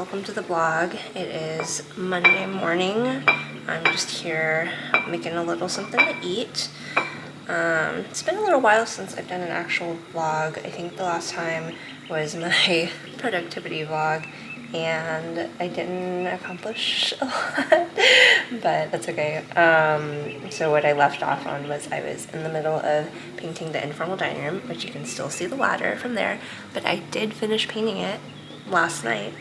welcome to the vlog. It is Monday morning. I'm just here making a little something to eat. It's been a little while since I've done an actual vlog. I think the last time was my productivity vlog and I didn't accomplish a lot, but that's okay. So what I left off on was I was in the middle of painting the informal dining room, which you can still see the ladder from there, but I did finish painting it last night.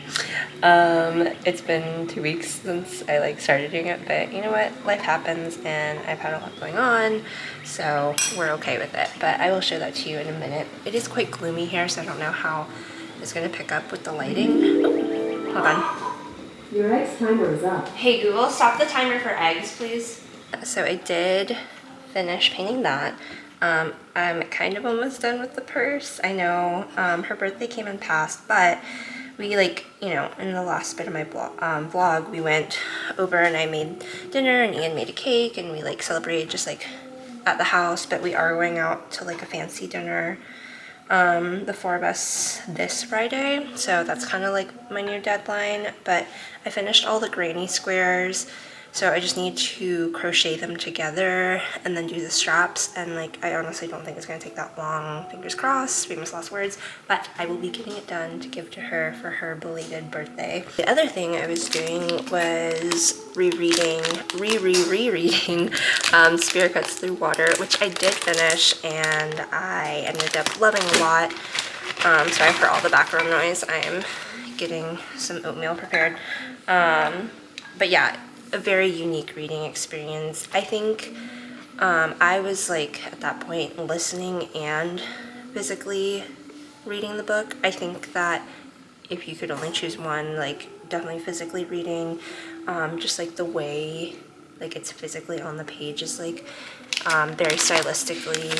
It's been 2 weeks since I started doing it, but you know what, life happens and I've had a lot going on, so we're okay with it. But I will show that to you in a minute. It is quite gloomy here, so I don't know how it's going to pick up with the lighting. Oh, hold on. Your eggs timer is up. Hey Google, stop the timer for eggs, please. So I did finish painting that. I'm kind of almost done with the purse. I know her birthday came and passed, but we in the last bit of my vlog, we went over and I made dinner and Ian made a cake and we celebrated just at the house, but we are going out to a fancy dinner, the four of us, this Friday. So that's kind of my new deadline, but I finished all the granny squares. So I just need to crochet them together and then do the straps, and I honestly don't think it's going to take that long, fingers crossed, famous last words, but I will be getting it done to give to her for her belated birthday. The other thing I was doing was rereading Spirit Cuts Through Water, which I did finish and I ended up loving a lot. Sorry for all the background noise, I am getting some oatmeal prepared. But yeah, a very unique reading experience. I think I was at that point listening and physically reading the book. I think that if you could only choose one, definitely physically reading, just the way it's physically on the page is very stylistically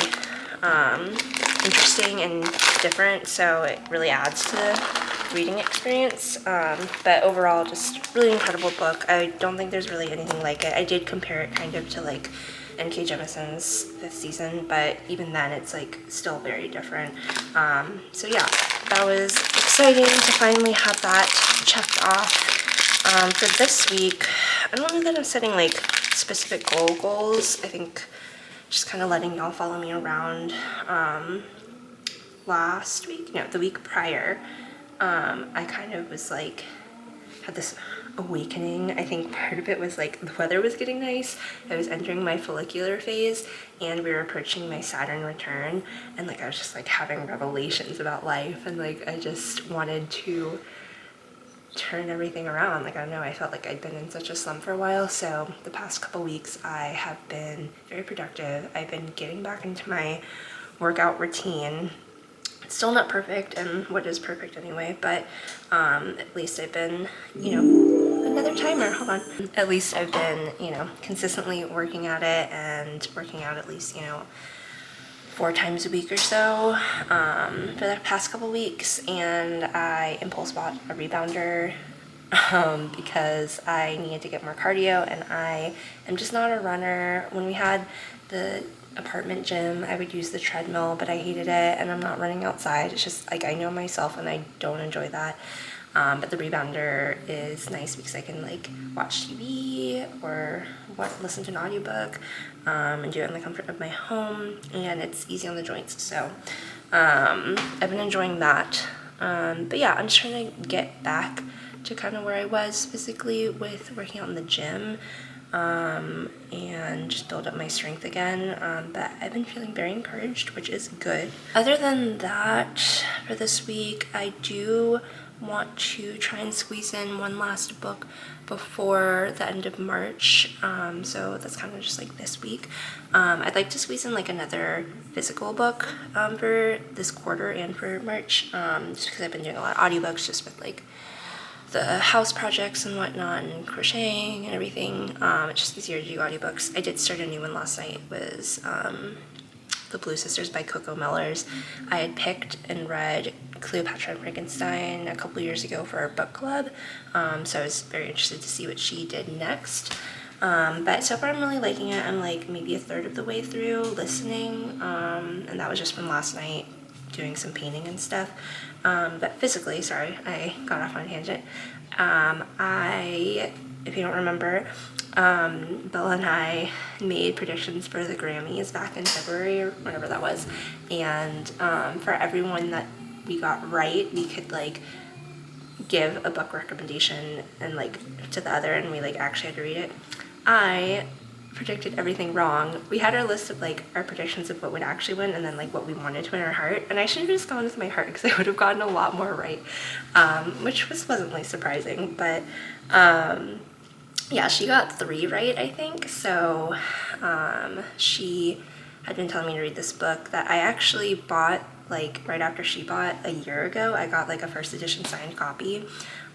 interesting and different, so it really adds to the reading experience. But overall, just really incredible book. I don't think there's really anything like it. I did compare it kind of to N.K. Jemisin's 5th season, but even then it's still very different. So yeah, that was exciting to finally have that checked off. For this week, I don't know that I'm setting specific goals. I think just kind of letting y'all follow me around. Last week, no, the week prior, I kind of was had this awakening. I think part of it was the weather was getting nice. I was entering my follicular phase and we were approaching my Saturn return, and I was just having revelations about life, and I just wanted to turn everything around. I don't know, I felt I'd been in such a slump for a while, so the past couple weeks I have been very productive. I've been getting back into my workout routine. It's still not perfect, and what is perfect anyway, but at least I've been, another timer, hold on. At least I've been, consistently working at it and working out at least, 4 times a week or so for the past couple weeks, and I impulse bought a rebounder because I needed to get more cardio, and I am just not a runner. When we had the apartment gym, I would use the treadmill, but I hated it, and I'm not running outside. It's just I know myself and I don't enjoy that. But the rebounder is nice because I can watch TV or listen to an audiobook and do it in the comfort of my home, and it's easy on the joints. So I've been enjoying that. But yeah, I'm just trying to get back to kind of where I was physically with working out in the gym, and just build up my strength again. But I've been feeling very encouraged, which is good. Other than that, for this week, I do want to try and squeeze in one last book before the end of March, so that's kind of just this week. I'd like to squeeze in another physical book for this quarter and for March, just because I've been doing a lot of audiobooks just with the house projects and whatnot, and crocheting and everything. It's just easier to do audiobooks. I did start a new one last night. It was The Blue Sisters by Coco Mellors. I had picked and read Cleopatra and Frankenstein a couple years ago for our book club, so I was very interested to see what she did next. But so far I'm really liking it. I'm maybe a third of the way through listening, and that was just from last night doing some painting and stuff. But physically, sorry, I got off on a tangent. If you don't remember, Bella and I made predictions for the Grammys back in February or whenever that was. And for everyone that we got right, we could like give a book recommendation and like to the other, and we like actually had to read it. I predicted everything wrong. We had our list of like our predictions of what would actually win and then like what we wanted to win our heart, and I should have just gone with my heart because I would have gotten a lot more right, which was pleasantly surprising. But yeah, she got 3 right, I think. So she had been telling me to read this book that I actually bought like right after she bought a year ago. I got like a first edition signed copy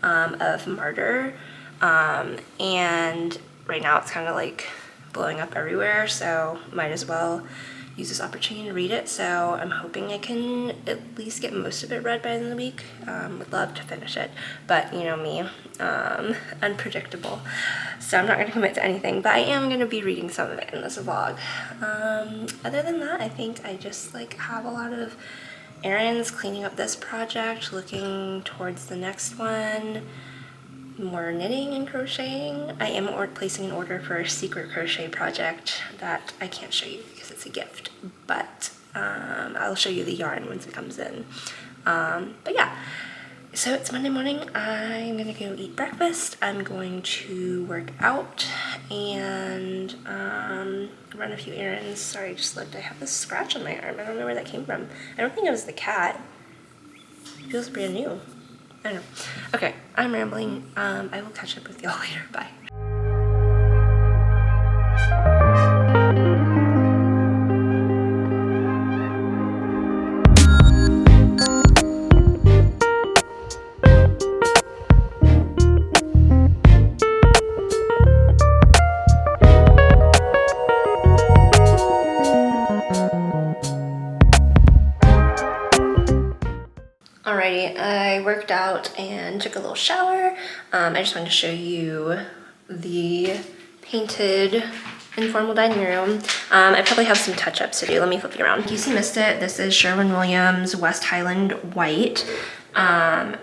of Martyr, and right now it's kind of like blowing up everywhere, so might as well use this opportunity to read it. So I'm hoping I can at least get most of it read by the end of the week. Would love to finish it, but you know me, unpredictable. So I'm not going to commit to anything, but I am going to be reading some of it in this vlog. Other than that, I think I just like have a lot of errands, cleaning up this project, looking towards the next one, more knitting and crocheting. I am placing an order for a secret crochet project that I can't show you because it's a gift, but I'll show you the yarn once it comes in. But yeah, so it's Monday morning. I'm gonna go eat breakfast. I'm going to work out and run a few errands. Sorry, I just looked. I have this scratch on my arm. I don't know where that came from. I don't think it was the cat. It feels brand new. I don't know. Okay, I'm rambling. I will catch up with y'all later. Bye. Alrighty, I worked out and took a little shower. I just wanted to show you the painted informal dining room. I probably have some touch-ups to do. Let me flip you around. In case you missed it, this is Sherwin-Williams West Highland White. And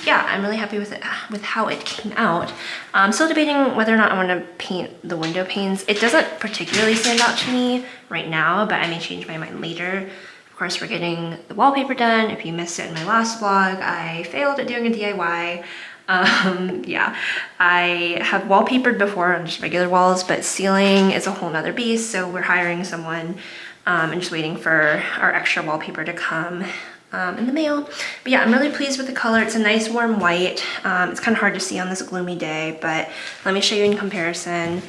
yeah, I'm really happy with it, with how it came out. I'm still debating whether or not I want to paint the window panes. It doesn't particularly stand out to me right now, but I may change my mind later. Of course, we're getting the wallpaper done. If you missed it in my last vlog, I failed at doing a DIY. Yeah, I have wallpapered before on just regular walls, but ceiling is a whole nother beast. So we're hiring someone and just waiting for our extra wallpaper to come in the mail. But yeah, I'm really pleased with the color. It's a nice warm white. It's kind of hard to see on this gloomy day, but let me show you in comparison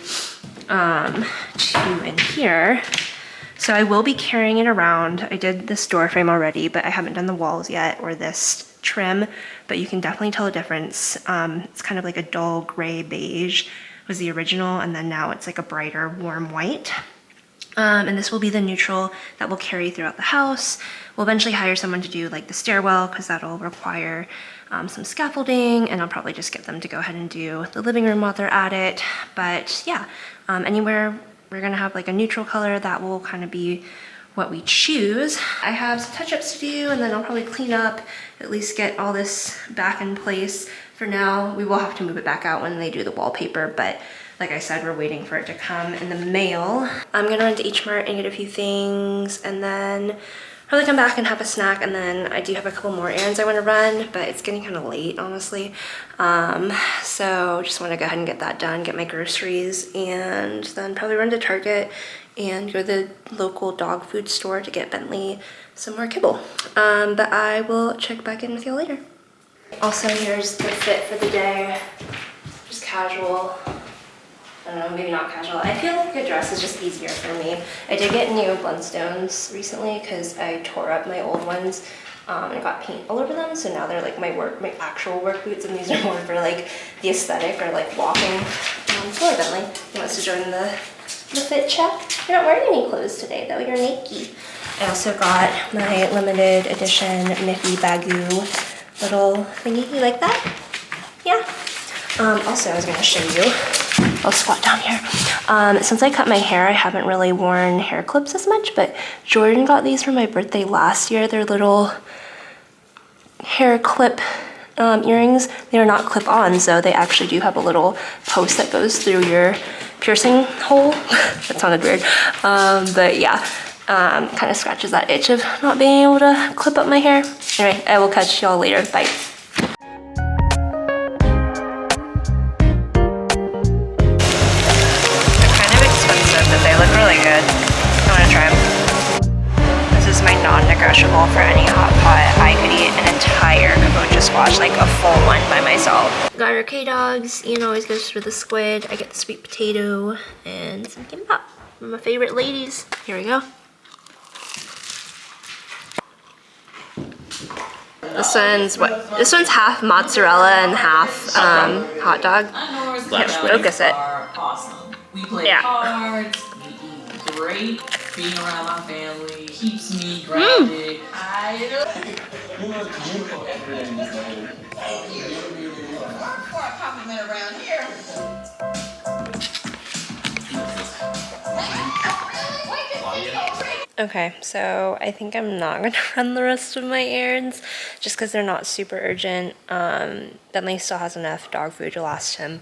to in here. So I will be carrying it around. I did this door frame already, but I haven't done the walls yet or this trim, but you can definitely tell a difference. It's kind of like a dull gray beige was the original, and then now it's like a brighter warm white. And this will be the neutral that will carry throughout the house. We'll eventually hire someone to do like the stairwell because that'll require some scaffolding, and I'll probably just get them to go ahead and do the living room while they're at it. But yeah, anywhere we're gonna have like a neutral color that will kind of be what we choose. I have some touch-ups to do, and then I'll probably clean up, at least get all this back in place. For now, we will have to move it back out when they do the wallpaper, but like I said, we're waiting for it to come in the mail. I'm gonna run to H Mart and get a few things, and then probably come back and have a snack, and then I do have a couple more errands I want to run, but it's getting kind of late, honestly. So just want to go ahead and get that done, get my groceries, and then probably run to Target and go to the local dog food store to get Bentley some more kibble. But I will check back in with you later. Also, here's the fit for the day. Just casual. I don't know, maybe not casual. I feel like a dress is just easier for me. I did get new Blundstones recently because I tore up my old ones and got paint all over them. So now they're like my actual work boots, and these are more for like the aesthetic or like walking. Hello, Bentley. He wants to join the fit check. You're not wearing any clothes today though, you're naked. I also got my limited edition Mickey Bagoo little thingy. You like that? Yeah. Also, I was gonna show you I'll squat down here. Since I cut my hair, I haven't really worn hair clips as much, but Jordan got these for my birthday last year. They're little hair clip earrings. They are not clip-on, so they actually do have a little post that goes through your piercing hole. That sounded weird. But yeah, kind of scratches that itch of not being able to clip up my hair. Anyway, I will catch y'all later. Bye. Kind of expensive, but they look really good. I want to try them. This is my non-negotiable for any hot pot. I could eat an entire kabocha squash, like a full one by myself. Got our K-Dogs. Ian always goes for the squid. I get the sweet potato and some kimbap. One of my favorite ladies. Here we go. This one's what? This one's half mozzarella and half hot dog. Can't focus it. Awesome. We play cards. We eat great. Being around my family keeps me grounded. Compliment around here. Okay, so I think I'm not gonna run the rest of my errands just because they're not super urgent. Bentley still has enough dog food to last him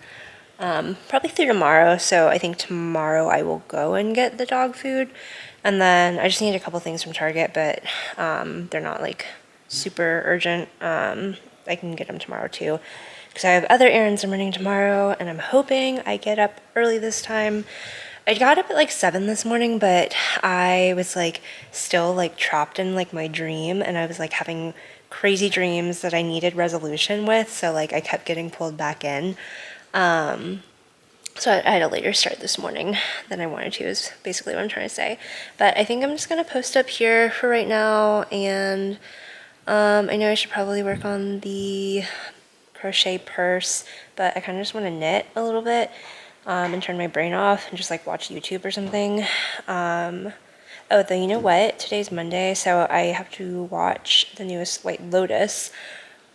probably through tomorrow, so I think tomorrow I will go and get the dog food. And then I just need a couple things from Target, but they're not like super urgent. I can get them tomorrow too because I have other errands I'm running tomorrow, and I'm hoping I get up early this time. I got up at like 7 this morning, but I was like still like trapped in like my dream, and I was like having crazy dreams that I needed resolution with, so like I kept getting pulled back in. So I had a later start this morning than I wanted to, is basically what I'm trying to say. But I think I'm just gonna post up here for right now, and I know I should probably work on the crochet purse, but I kind of just want to knit a little bit. And turn my brain off and just like watch YouTube or something. Oh, though, you know what? Today's Monday, so I have to watch the newest White Lotus.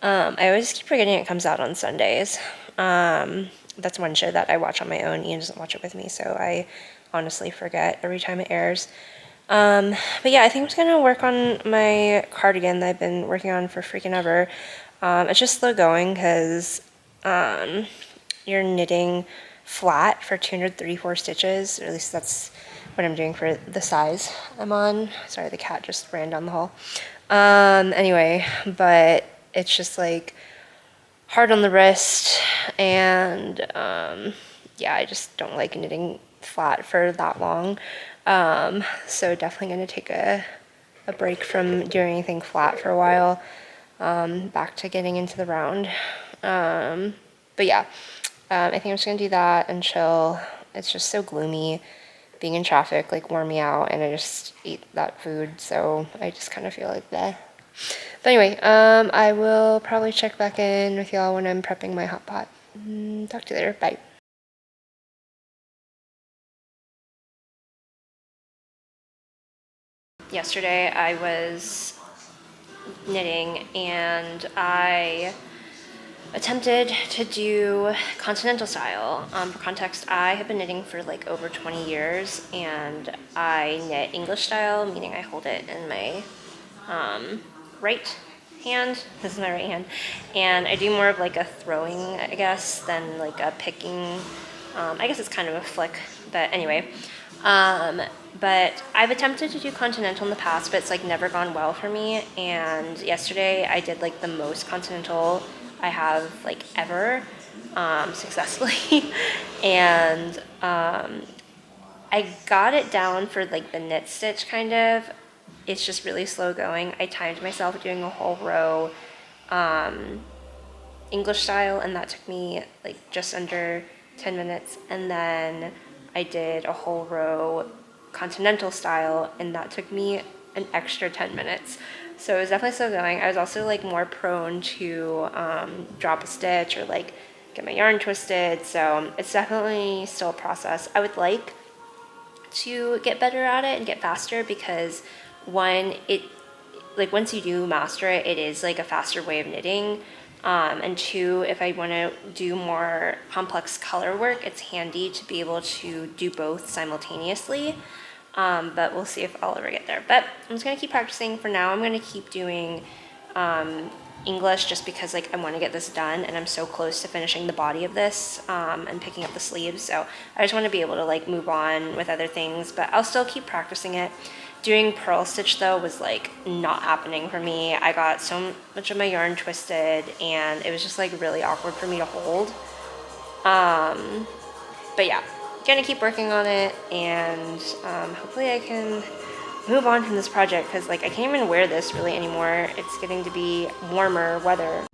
I always keep forgetting it comes out on Sundays. That's one show that I watch on my own. Ian doesn't watch it with me, so I honestly forget every time it airs. But yeah, I think I'm just gonna work on my cardigan that I've been working on for freaking ever. It's just slow going because you're knitting flat for 234 stitches, or at least that's what I'm doing for the size I'm on. Sorry, the cat just ran down the hall. Anyway, but it's just like hard on the wrist, and yeah, I just don't like knitting flat for that long. So definitely gonna take a break from doing anything flat for a while, back to getting into the round. But yeah, I think I'm just gonna do that and chill. It's just so gloomy. Being in traffic like wore me out, and I just ate that food, so I just kind of feel like that. But anyway, I will probably check back in with y'all when I'm prepping my hot pot. Talk to you later. Bye. Yesterday I was knitting, and I attempted to do continental style. For context, I have been knitting for like over 20 years, and I knit English style, meaning I hold it in my right hand. This is my right hand, and I do more of like a throwing, I guess, than like a picking. I guess it's kind of a flick, but anyway. But I've attempted to do continental in the past, but it's like never gone well for me. And yesterday I did like the most continental I have like ever, successfully. And I got it down for like the knit stitch kind of. It's just really slow going. I timed myself doing a whole row English style, and that took me like just under 10 minutes. And then I did a whole row continental style, and that took me an extra 10 minutes. So it was definitely slow going. I was also like more prone to drop a stitch or like get my yarn twisted. So it's definitely still a process. I would like to get better at it and get faster, because one, it like once you do master it, it is like a faster way of knitting. And two, if I want to do more complex color work, it's handy to be able to do both simultaneously. But we'll see if I'll ever get there. But I'm just gonna keep practicing. For now, I'm gonna keep doing English just because like I want to get this done, and I'm so close to finishing the body of this and picking up the sleeves. So I just want to be able to like move on with other things, but I'll still keep practicing it. Doing purl stitch though was like not happening for me. I got so much of my yarn twisted, and it was just like really awkward for me to hold. But yeah, gonna keep working on it, and hopefully I can move on from this project, because like I can't even wear this really anymore. It's getting to be warmer weather.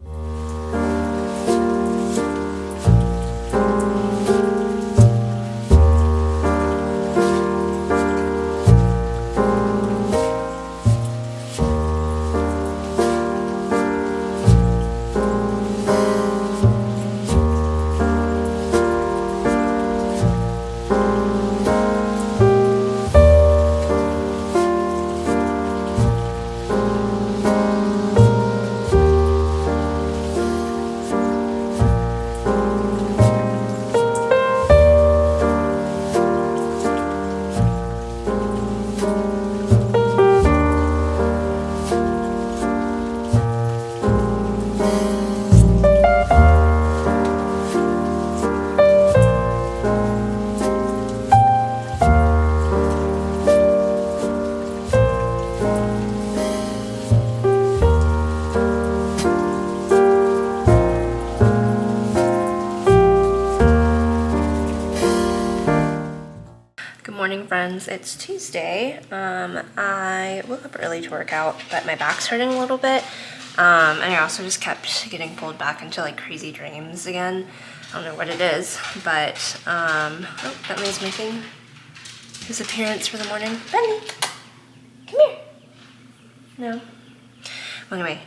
Morning, friends. It's Tuesday. I woke up early to work out, but my back's hurting a little bit. And I also just kept getting pulled back into like crazy dreams again. I don't know what it is, but oh, Bentley's making his appearance for the morning. Bentley, come here. No. Well, anyway,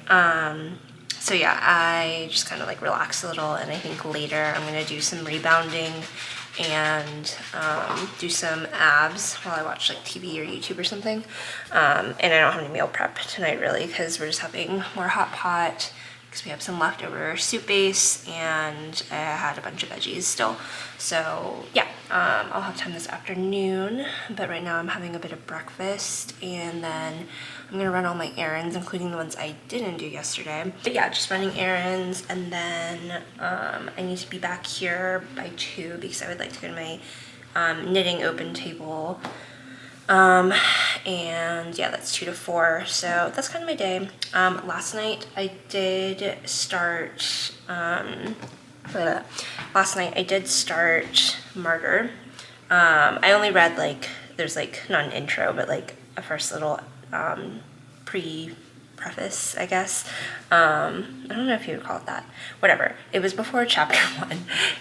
so yeah, I just kind of like relaxed a little, and I think later I'm gonna do some rebounding and do some abs while I watch like TV or YouTube or something. And I don't have any meal prep tonight really, because we're just having more hot pot because we have some leftover soup base, and I had a bunch of veggies still. So yeah, I'll have time this afternoon, but right now I'm having a bit of breakfast, and then I'm gonna run all my errands, including the ones I didn't do yesterday. But yeah, just running errands, and then I need to be back here by 2 because I would like to go to my knitting open table. And yeah, that's 2 to 4. So that's kind of my day. Last night I did start, Martyr. I only read like, there's like, not an intro, but like a first little preface, I guess. I don't know if you would call it that. Whatever. It was before chapter 1,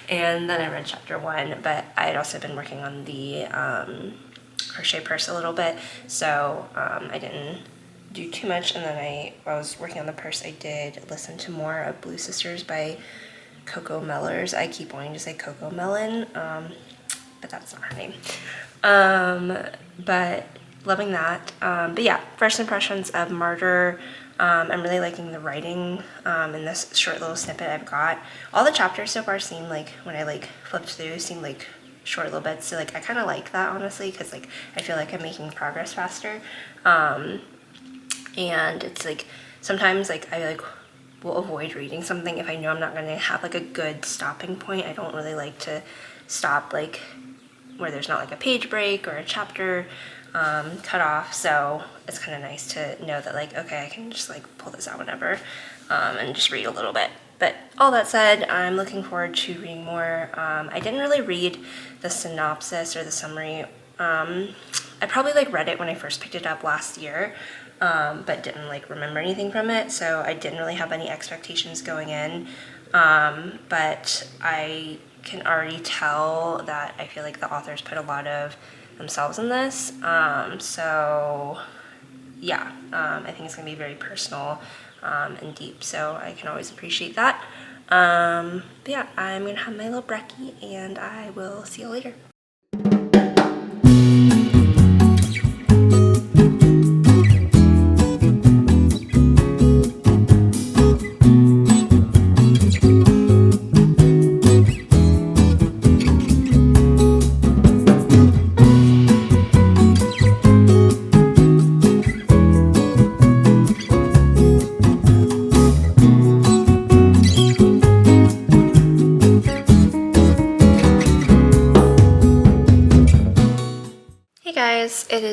and then I read chapter 1, but I had also been working on the crochet purse a little bit, so I didn't do too much. And then while I was working on the purse, I did listen to more of Blue Sisters by Coco Mellors. I keep wanting to say Coco Melon, but that's not her name. But loving that. But yeah, first impressions of Martyr. I'm really liking the writing in this short little snippet I've got. All the chapters so far seem like, when I like flipped through, seem like short little bits, so like I kind of like that, honestly, because like I feel like I'm making progress faster. And it's like sometimes like I like will avoid reading something if I know I'm not going to have like a good stopping point. I don't really like to stop like where there's not like a page break or a chapter cut off, so it's kind of nice to know that like, okay, I can just like pull this out whenever and just read a little bit. But all that said, I'm looking forward to reading more. I didn't really read the synopsis or the summary. I probably like read it when I first picked it up last year, but didn't like remember anything from it, so I didn't really have any expectations going in. But I can already tell that I feel like the authors put a lot of themselves in this. So yeah, I think it's gonna be very personal and deep, so I can always appreciate that. But yeah, I'm gonna have my little brekkie, and I will see you later.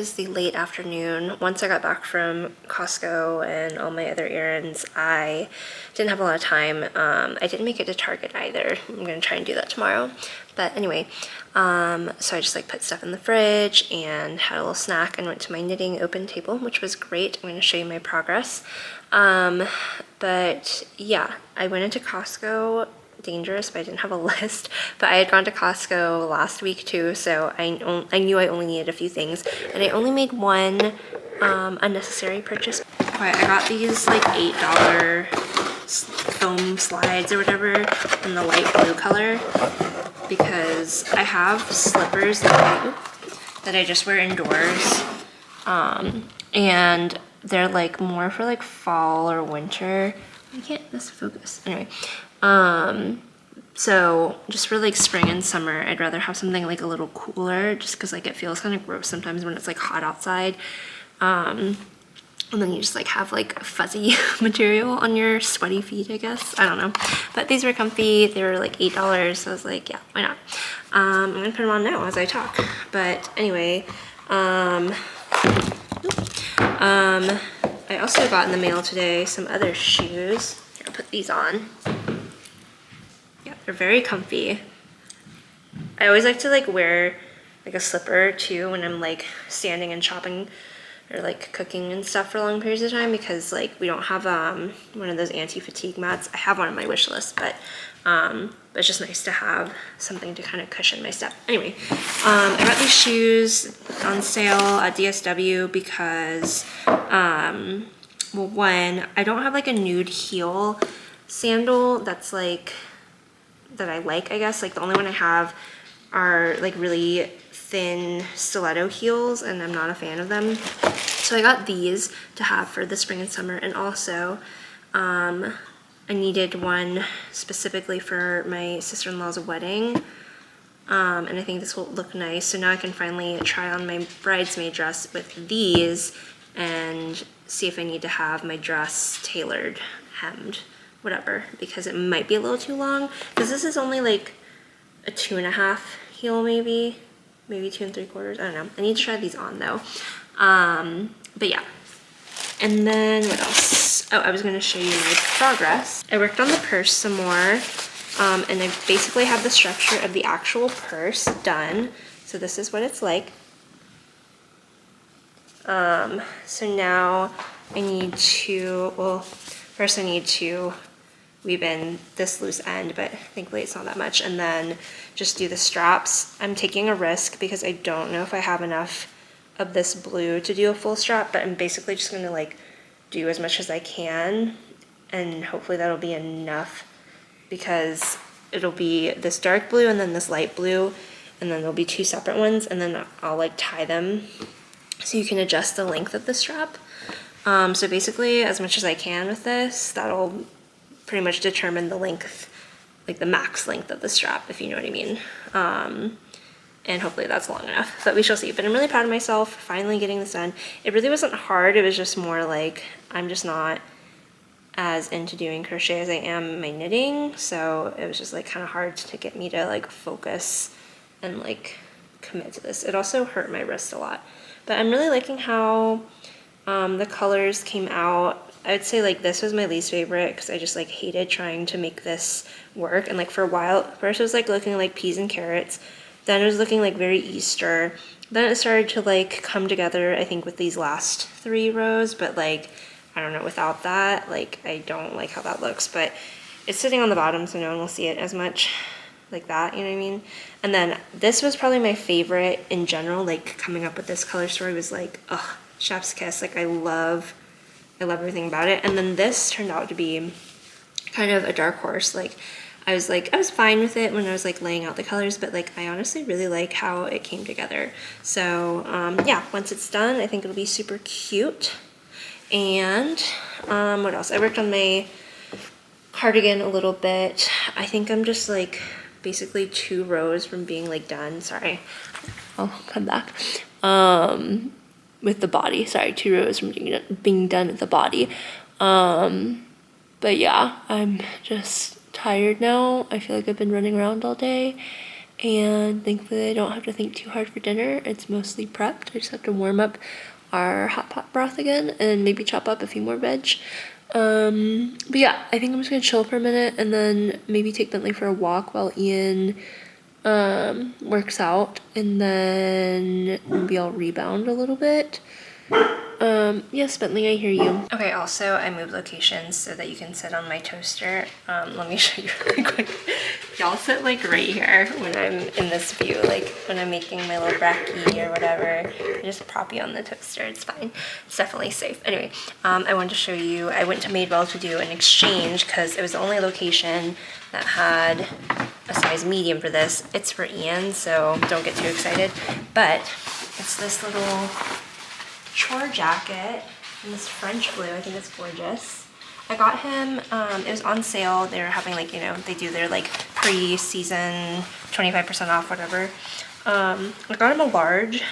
is the late afternoon. Once I got back from Costco and all my other errands, I didn't have a lot of time. I didn't make it to Target either. I'm gonna try and do that tomorrow. But anyway, so I just like put stuff in the fridge and had a little snack and went to my knitting open table, which was great. I'm gonna show you my progress. But yeah, I went into Costco. Dangerous, but I didn't have a list. But I had gone to Costco last week too, so I knew I only needed a few things, and I only made one unnecessary purchase. Okay, I got these like $8 foam slides or whatever in the light blue color because I have slippers that I just wear indoors, and they're like more for like fall or winter. I can't this focus anyway. So just for like spring and summer, I'd rather have something like a little cooler just because like it feels kind of gross sometimes when it's like hot outside. And then you just like have like fuzzy material on your sweaty feet, I guess. I don't know. But these were comfy. They were like $8. So I was like, yeah, why not? I'm gonna put them on now as I talk. But anyway, I also got in the mail today some other shoes. Here, I'll put these on. Yeah, they're very comfy. I always like to like wear like a slipper too when I'm like standing and shopping or like cooking and stuff for long periods of time because like we don't have one of those anti-fatigue mats. I have one on my wish list, but it's just nice to have something to kind of cushion my step. Anyway, I got these shoes on sale at DSW because well, one, I don't have like a nude heel sandal that's like that I like, I guess. Like the only one I have are like really thin stiletto heels and I'm not a fan of them. So I got these to have for the spring and summer, and also I needed one specifically for my sister-in-law's wedding, and I think this will look nice. So now I can finally try on my bridesmaid dress with these and see if I need to have my dress tailored, hemmed, whatever, because it might be a little too long, because this is only like a 2.5 heel, maybe 2 3/4. I don't know. I need to try these on though. But yeah. And then what else? Oh, I was gonna show you my progress. I worked on the purse some more, and I basically have the structure of the actual purse done. So this is what it's like. So now I need to, well, first I need to weave in this loose end, but thankfully it's not that much, and then just do the straps. I'm taking a risk because I don't know if I have enough of this blue to do a full strap, but I'm basically just gonna like do as much as I can, and hopefully that'll be enough because it'll be this dark blue and then this light blue, and then there'll be 2 separate ones, and then I'll like tie them so you can adjust the length of the strap. So basically as much as I can with this, that'll pretty much determine the length, like the max length of the strap, if you know what I mean. And hopefully that's long enough, but we shall see. But I'm really proud of myself for finally getting this done. It really wasn't hard, it was just more like, I'm just not as into doing crochet as I am my knitting, so it was just like kind of hard to get me to like focus and like commit to this. It also hurt my wrist a lot. But I'm really liking how the colors came out. I would say like this was my least favorite because I just like hated trying to make this work, and like for a while, first it was like looking like peas and carrots, then it was looking like very Easter, then it started to like come together, I think, with these last 3 rows, but like I don't know, without that, like I don't like how that looks, but it's sitting on the bottom so no one will see it as much like that, you know what I mean? And then this was probably my favorite in general, like coming up with this color story was like, ugh, chef's kiss. Like I love everything about it. And then this turned out to be kind of a dark horse. Like I was fine with it when I was like laying out the colors, but like I honestly really like how it came together. So yeah, once it's done, I think it'll be super cute. And what else? I worked on my cardigan a little bit. I think I'm just like basically 2 rows from being like done. Sorry, I'll come back. With the body, sorry, 2 rows from being done with the body. But yeah, I'm just tired now. I feel like I've been running around all day, And thankfully I don't have to think too hard for dinner. It's mostly prepped. I just have to warm up our hot pot broth again and maybe chop up a few more veg. But yeah, I think I'm just gonna chill for a minute and then maybe take Bentley for a walk while Ian works out, and then maybe I'll rebound a little bit. Yes, Bentley, I hear you. Okay, also I moved locations so that you can sit on my toaster. Let me show you really quick. Y'all sit like right here when I'm in this view, like when I'm making my little brakkie or whatever. I just prop you on the toaster, it's fine. It's definitely safe. Anyway, I wanted to show you, I went to Madewell to do an exchange because it was the only location that had a size medium for this. It's for Ian, so don't get too excited. But it's this little chore jacket in this French blue. I think it's gorgeous. I got him, it was on sale. They were having like, you know, they do their like pre-season 25% off, whatever. I got him a large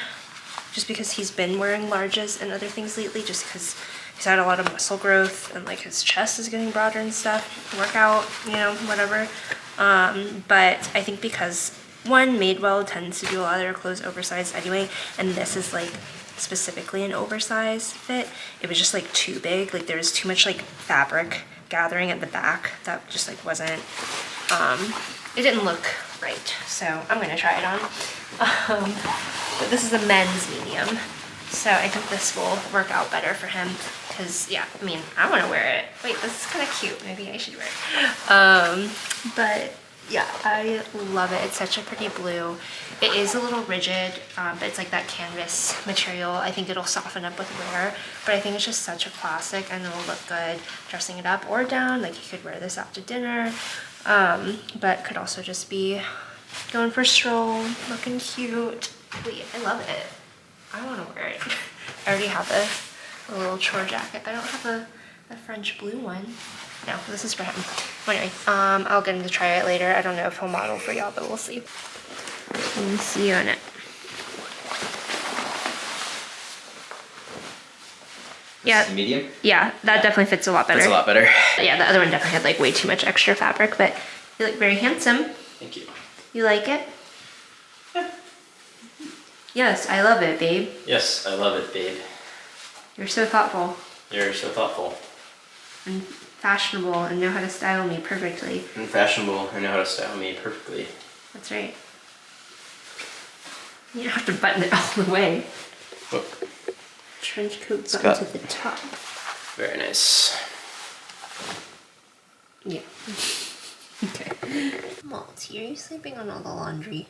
just because he's been wearing larges and other things lately, just because he's had a lot of muscle growth and like his chest is getting broader and stuff, workout, you know, whatever. But I think because one, Madewell tends to do a lot of their clothes oversized anyway, and this is like specifically an oversized fit. It was just like too big, like there was too much like fabric gathering at the back that just like wasn't, it didn't look right, so I'm gonna try it on. But this is a men's medium, so I think this will work out better for him, because yeah, I mean, I want to wear it. Wait, this is kind of cute, maybe I should wear it. But yeah, I love it. It's such a pretty blue. It is a little rigid, but it's like that canvas material. I think it'll soften up with wear, but I think it's just such a classic and it'll look good dressing it up or down. Like you could wear this out to dinner, but could also just be going for a stroll, looking cute. Wait, I love it. I want to wear it. I already have a little chore jacket, but I don't have a French blue one. No, this is for him. Anyway, I'll get him to try it later. I don't know if he'll model for y'all, but we'll see. We'll see you in it. Yeah. Medium? Yeah, that definitely fits a lot better. Fits a lot better. Yeah, the other one definitely had like way too much extra fabric, but you look very handsome. Thank you. You like it? Yes, I love it, babe. Yes, I love it, babe. You're so thoughtful You're so thoughtful. and fashionable and know how to style me perfectly. And fashionable and know how to style me perfectly. That's right. You don't have to button it all the way. Oh, Trench coat button got- to the top. very nice. Yeah. Okay. Malty, are you sleeping on all the laundry?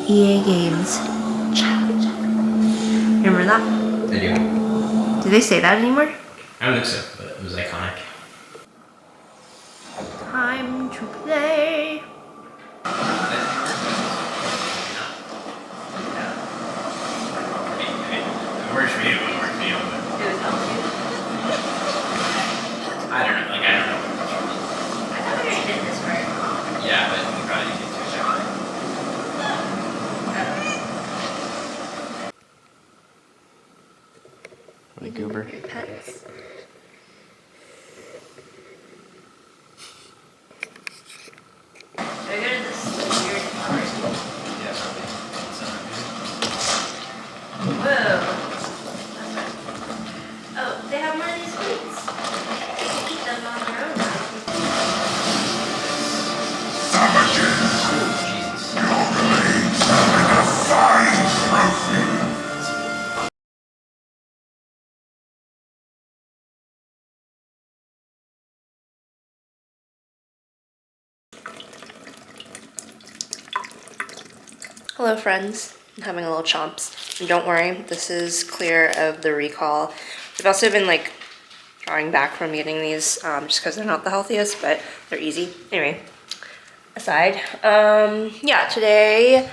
EA Games. Remember that? I do. Do they say that anymore? I don't think so, but it was iconic. Time to play. It works for you, it works for you. It was helpful. I don't know, I don't know. I thought we already did this part. Yeah, but we probably need to check it. Like goober. Your pets. Should I go to this weird flower school? Yeah, probably. Whoa. That's fun. Oh, they have more of these fruits. You can eat them on their own now. Hello friends, I'm having a little chomps. And don't worry, this is clear of the recall. I've also been like drawing back from getting these just because they're not the healthiest, but they're easy. Anyway, aside, yeah, today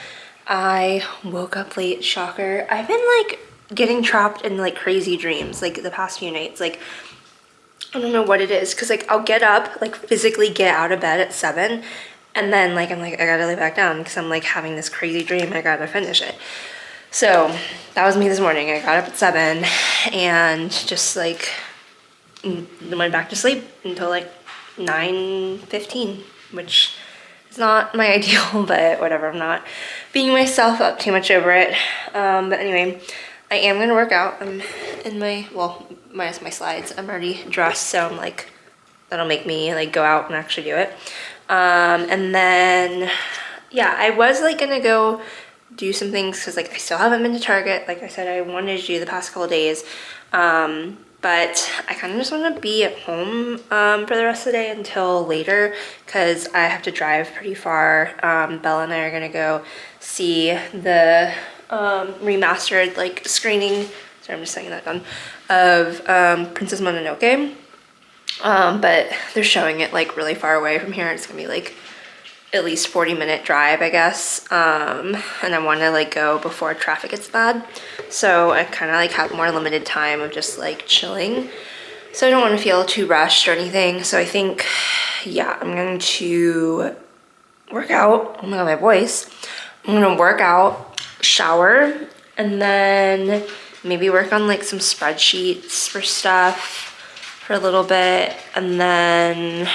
I woke up late, shocker. I've been like getting trapped in like crazy dreams like the past few nights. Like, I don't know what it is, because like I'll get up, like physically get out of bed at 7, and then like I'm like, I gotta lay back down because I'm like having this crazy dream, I gotta finish it. So that was me this morning. I got up at 7 and just like went back to sleep until like 9:15, which is not my ideal, but whatever. I'm not beating myself up too much over it. But anyway, I am gonna work out. I'm in my, well, minus my slides. I'm already dressed, so I'm like, that'll make me like go out and actually do it. And then, yeah, I was like gonna go do some things because like I still haven't been to Target. Like I said, I wanted to do the past couple of days. But I kind of just want to be at home for the rest of the day until later because I have to drive pretty far. Bella and I are gonna go see the remastered like screening, sorry I'm just saying that down, of Princess Mononoke. But they're showing it like really far away from here. It's gonna be like at least 40-minute drive, I guess. And I want to like go before traffic gets bad. So I kind of like have more limited time of just like chilling. So I don't want to feel too rushed or anything. So I think, yeah, I'm going to work out. Oh my God, my voice. I'm going to work out, shower, and then maybe work on like some spreadsheets for stuff for a little bit. And then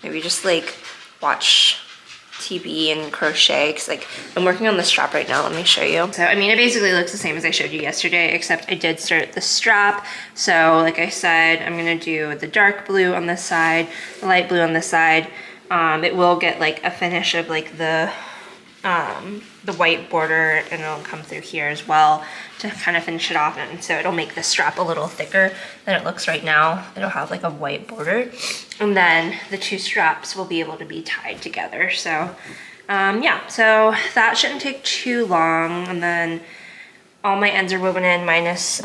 maybe just like watch TV and crochet because like I'm working on the strap right now. Let me show you. So I mean, it basically looks the same as I showed you yesterday, except I did start the strap. So like I said, I'm gonna do the dark blue on this side, the light blue on this side. It will get like a finish of like the white border, and it'll come through here as well to kind of finish it off, and so it'll make the strap a little thicker than it looks right now. It'll have like a white border, and then the two straps will be able to be tied together. So yeah, so that shouldn't take too long, and then all my ends are woven in minus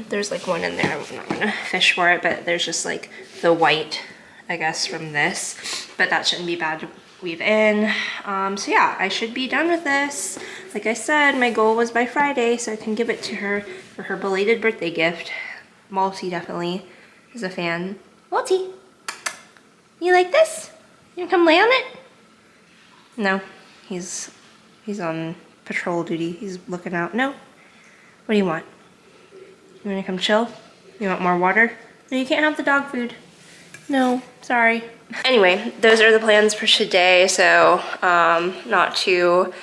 there's like one in there. I'm not gonna fish for it, but there's just like the white, I guess, from this, but that shouldn't be bad to weave in. So yeah, I should be done with this. Like I said, my goal was by Friday so I can give it to her for her belated birthday gift. Malty definitely is a fan. Malty, you like this? You wanna come lay on it? No, he's on patrol duty. He's looking out. No? What do you want? You wanna come chill? You want more water? No, you can't have the dog food. No, sorry. Anyway, those are the plans for today, so not too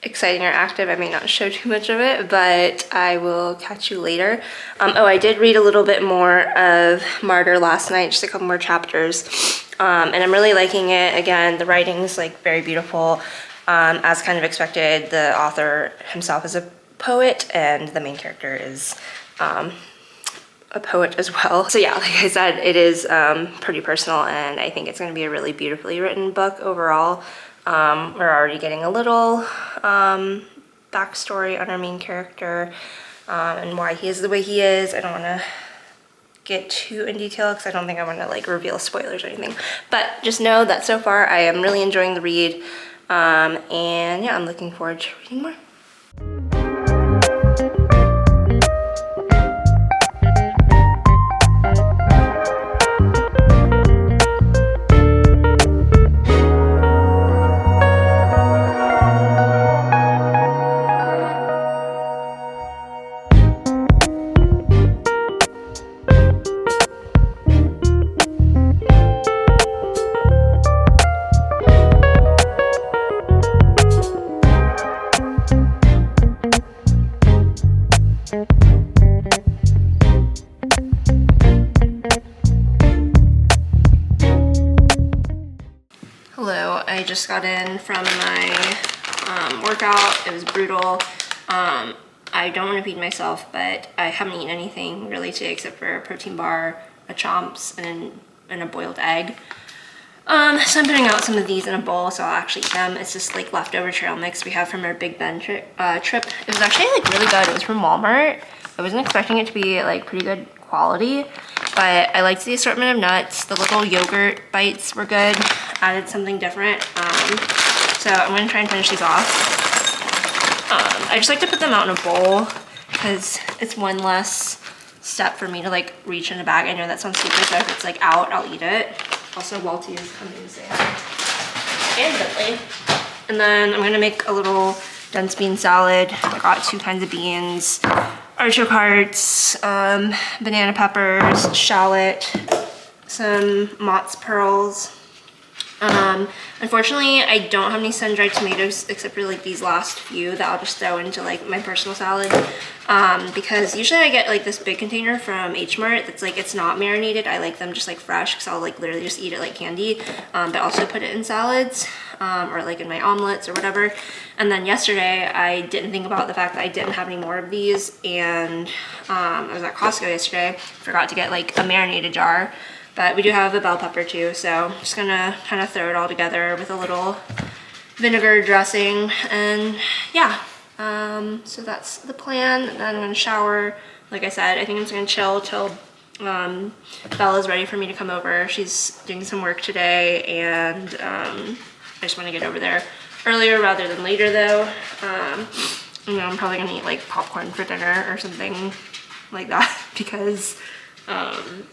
exciting or active. I may not show too much of it, but I will catch you later. Oh, I did read a little bit more of Martyr last night, just a couple more chapters, and I'm really liking it. Again, the writing's like very beautiful. As kind of expected, the author himself is a poet, and the main character is a poet as well. So yeah, like I said, it is pretty personal, and I think it's going to be a really beautifully written book overall. We're already getting a little backstory on our main character and why he is the way he is. I don't want to get too in detail because I don't think I want to like reveal spoilers or anything, but just know that so far I am really enjoying the read, and yeah, I'm looking forward to reading more. Hello, I just got in from my workout. It was brutal. I don't want to feed myself, but I haven't eaten anything really today except for a protein bar, a Chomps, and a boiled egg. So I'm putting out some of these in a bowl, so I'll actually eat them. It's just like leftover trail mix we have from our Big Bend trip. It was actually like really good. It was from Walmart. I wasn't expecting it to be like pretty good quality, but I liked the assortment of nuts. The little yogurt bites were good. Added something different. So I'm gonna try and finish these off. I just like to put them out in a bowl because it's one less step for me to like reach in a bag. I know that sounds stupid, but if it's like out, I'll eat it. Also, Walty is coming to say hi. And Bentley. And then I'm gonna make a little dense bean salad. I got 2 kinds of beans, artichoke hearts, banana peppers, shallot, some Mott's pearls. Unfortunately, I don't have any sun-dried tomatoes except for like these last few that I'll just throw into like my personal salad. Because usually I get like this big container from H Mart that's like, it's not marinated. I like them just like fresh because I'll like literally just eat it like candy, but also put it in salads, or like in my omelets or whatever. And then yesterday I didn't think about the fact that I didn't have any more of these, and I was at Costco yesterday, forgot to get like a marinated jar. But we do have a bell pepper too, so I'm just gonna kind of throw it all together with a little vinegar dressing, and yeah. So that's the plan. And then I'm gonna shower. Like I said, I think I'm just gonna chill till Bella's ready for me to come over. She's doing some work today, and I just want to get over there earlier rather than later though. You know, I'm probably gonna eat like popcorn for dinner or something like that because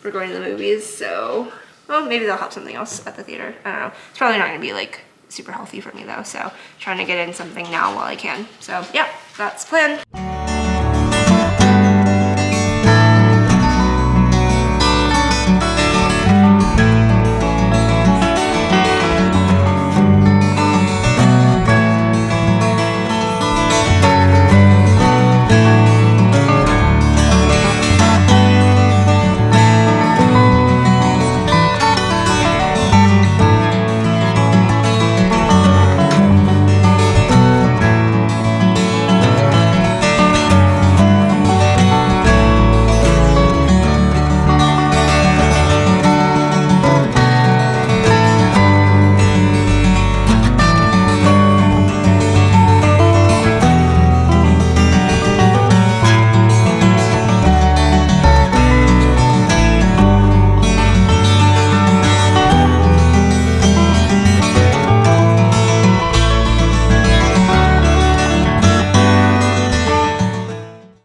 we're going to the movies, so, well, maybe they'll have something else at the theater. I don't know. It's probably not gonna be like super healthy for me though, so trying to get in something now while I can. So yeah, that's the plan.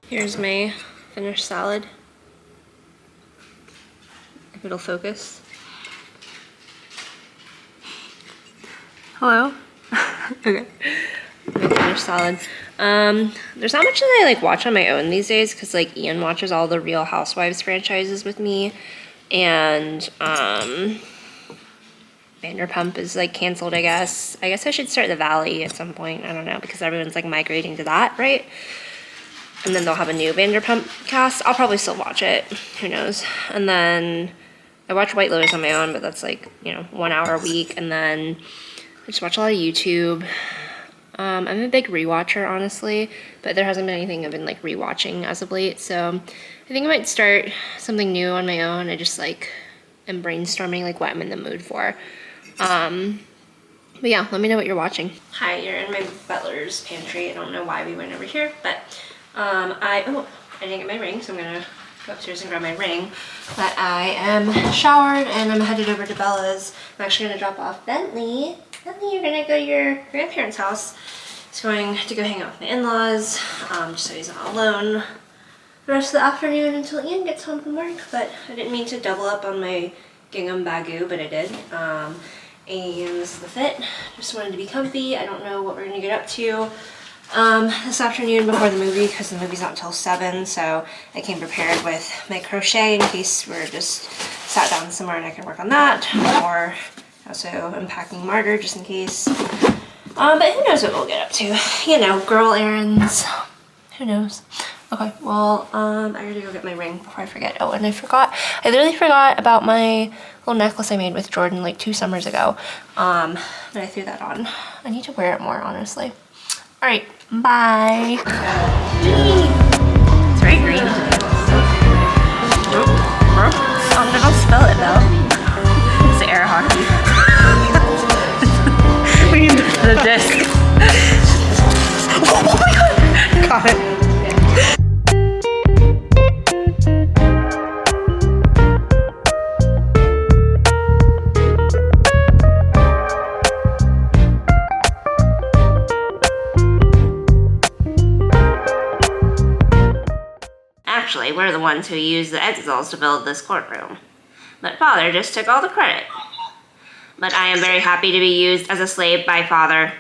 Here's my finished salad. If it'll focus. Hello? Okay. My finished salad. There's not much that I like watch on my own these days because like Ian watches all the Real Housewives franchises with me, and Vanderpump is like canceled, I guess. I guess I should start The Valley at some point. I don't know, because everyone's like migrating to that, right? And then they'll have a new Vanderpump cast. I'll probably still watch it. Who knows? And then I watch White Lotus on my own, but that's like, you know, 1 hour a week. And then I just watch a lot of YouTube. I'm a big rewatcher, honestly, but there hasn't been anything I've been like rewatching as of late. So I think I might start something new on my own. I just like am brainstorming like what I'm in the mood for. But yeah, let me know what you're watching. Hi, you're in my butler's pantry. I don't know why we went over here, but I didn't get my ring, so I'm gonna go upstairs and grab my ring. But I am showered and I'm headed over to Bella's. I'm actually gonna drop off Bentley. Bentley, you're gonna go to your grandparents' house. He's going to go hang out with my in-laws, just so he's not alone the rest of the afternoon until Ian gets home from work. But I didn't mean to double up on my gingham bagu, but I did. And this is the fit. Just wanted to be comfy. I don't know what we're gonna get up to this afternoon before the movie, because the movie's not until 7, so I came prepared with my crochet in case we're just sat down somewhere and I can work on that, or also unpacking Martyr just in case. But who knows what we'll get up to. You know, girl errands. Who knows? Okay, well, I gotta go get my ring before I forget. Oh, and I literally forgot about my little necklace I made with Jordan like 2 summers ago. But I threw that on. I need to wear it more, honestly. All right, bye. It's very green. Oh, don't spill it though. It's air hockey. We need the disc. Oh my god! Got it. Actually, we're the ones who used the exiles to build this courtroom. But Father just took all the credit. But I am very happy to be used as a slave by Father.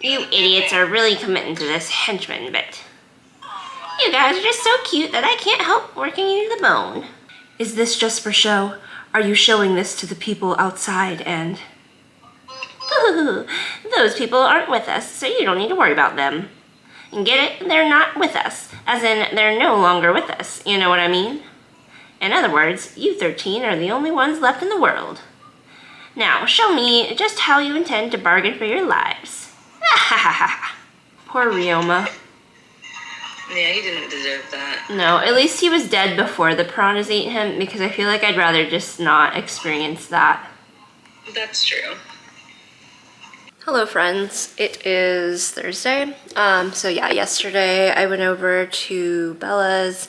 You idiots are really committing to this henchman bit. You guys are just so cute that I can't help working you to the bone. Is this just for show? Are you showing this to the people outside and... Ooh, those people aren't with us, so you don't need to worry about them. And get it? They're not with us. As in, they're no longer with us. You know what I mean? In other words, you 13 are the only ones left in the world. Now, show me just how you intend to bargain for your lives. Ha ha ha ha. Poor Ryoma. Yeah, he didn't deserve that. No, at least he was dead before the piranhas ate him, because I feel like I'd rather just not experience that. That's true. Hello friends, it is Thursday. So yeah, yesterday I went over to Bella's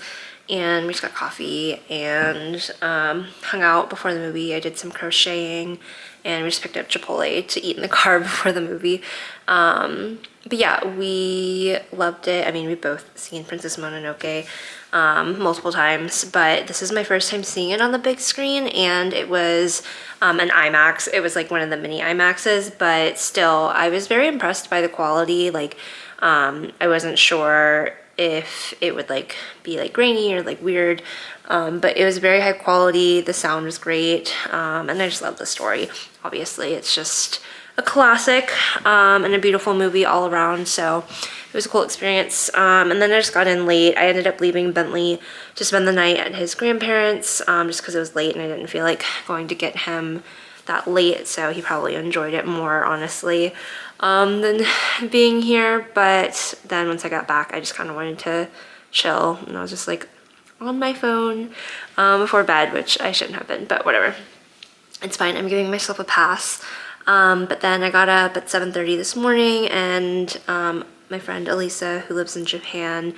and we just got coffee and hung out before the movie. I did some crocheting and we just picked up Chipotle to eat in the car before the movie. But yeah, we loved it. I mean, we've both seen Princess Mononoke multiple times, but this is my first time seeing it on the big screen, and it was an IMAX. It was like one of the mini IMAXs, but still, I was very impressed by the quality. Like, I wasn't sure if it would like be like grainy or like weird, but it was very high quality. The sound was great, and I just love the story. Obviously, it's just a classic and a beautiful movie all around, so it was a cool experience. And then I just got in late. I ended up leaving Bentley to spend the night at his grandparents just because it was late and I didn't feel like going to get him that late, so he probably enjoyed it more, honestly, than being here. But then once I got back, I just kind of wanted to chill, and I was just like on my phone before bed, which I shouldn't have been, but whatever. It's fine. I'm giving myself a pass. But then I got up at 7:30 this morning, and my friend Elisa, who lives in Japan,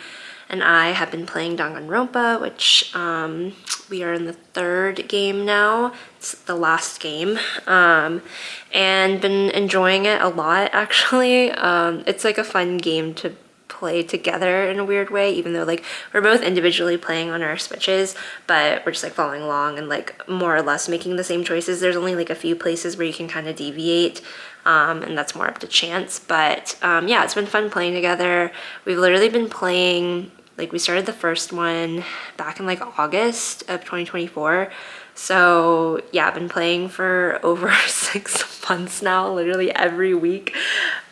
and I have been playing Danganronpa, which we are in the third game now. It's the last game, and been enjoying it a lot, actually. It's like a fun game to play together in a weird way, even though like we're both individually playing on our Switches, but we're just like following along and like more or less making the same choices. There's only like a few places where you can kind of deviate, and that's more up to chance. But yeah, it's been fun playing together. We've literally been playing, like we started the first one back in like August of 2024. So yeah, I've been playing for over 6 months now, literally every week.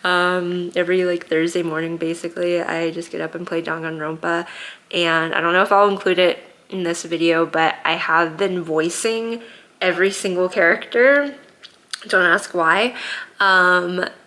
Every like Thursday morning, basically, I just get up and play Danganronpa. And I don't know if I'll include it in this video, but I have been voicing every single character. Don't ask why.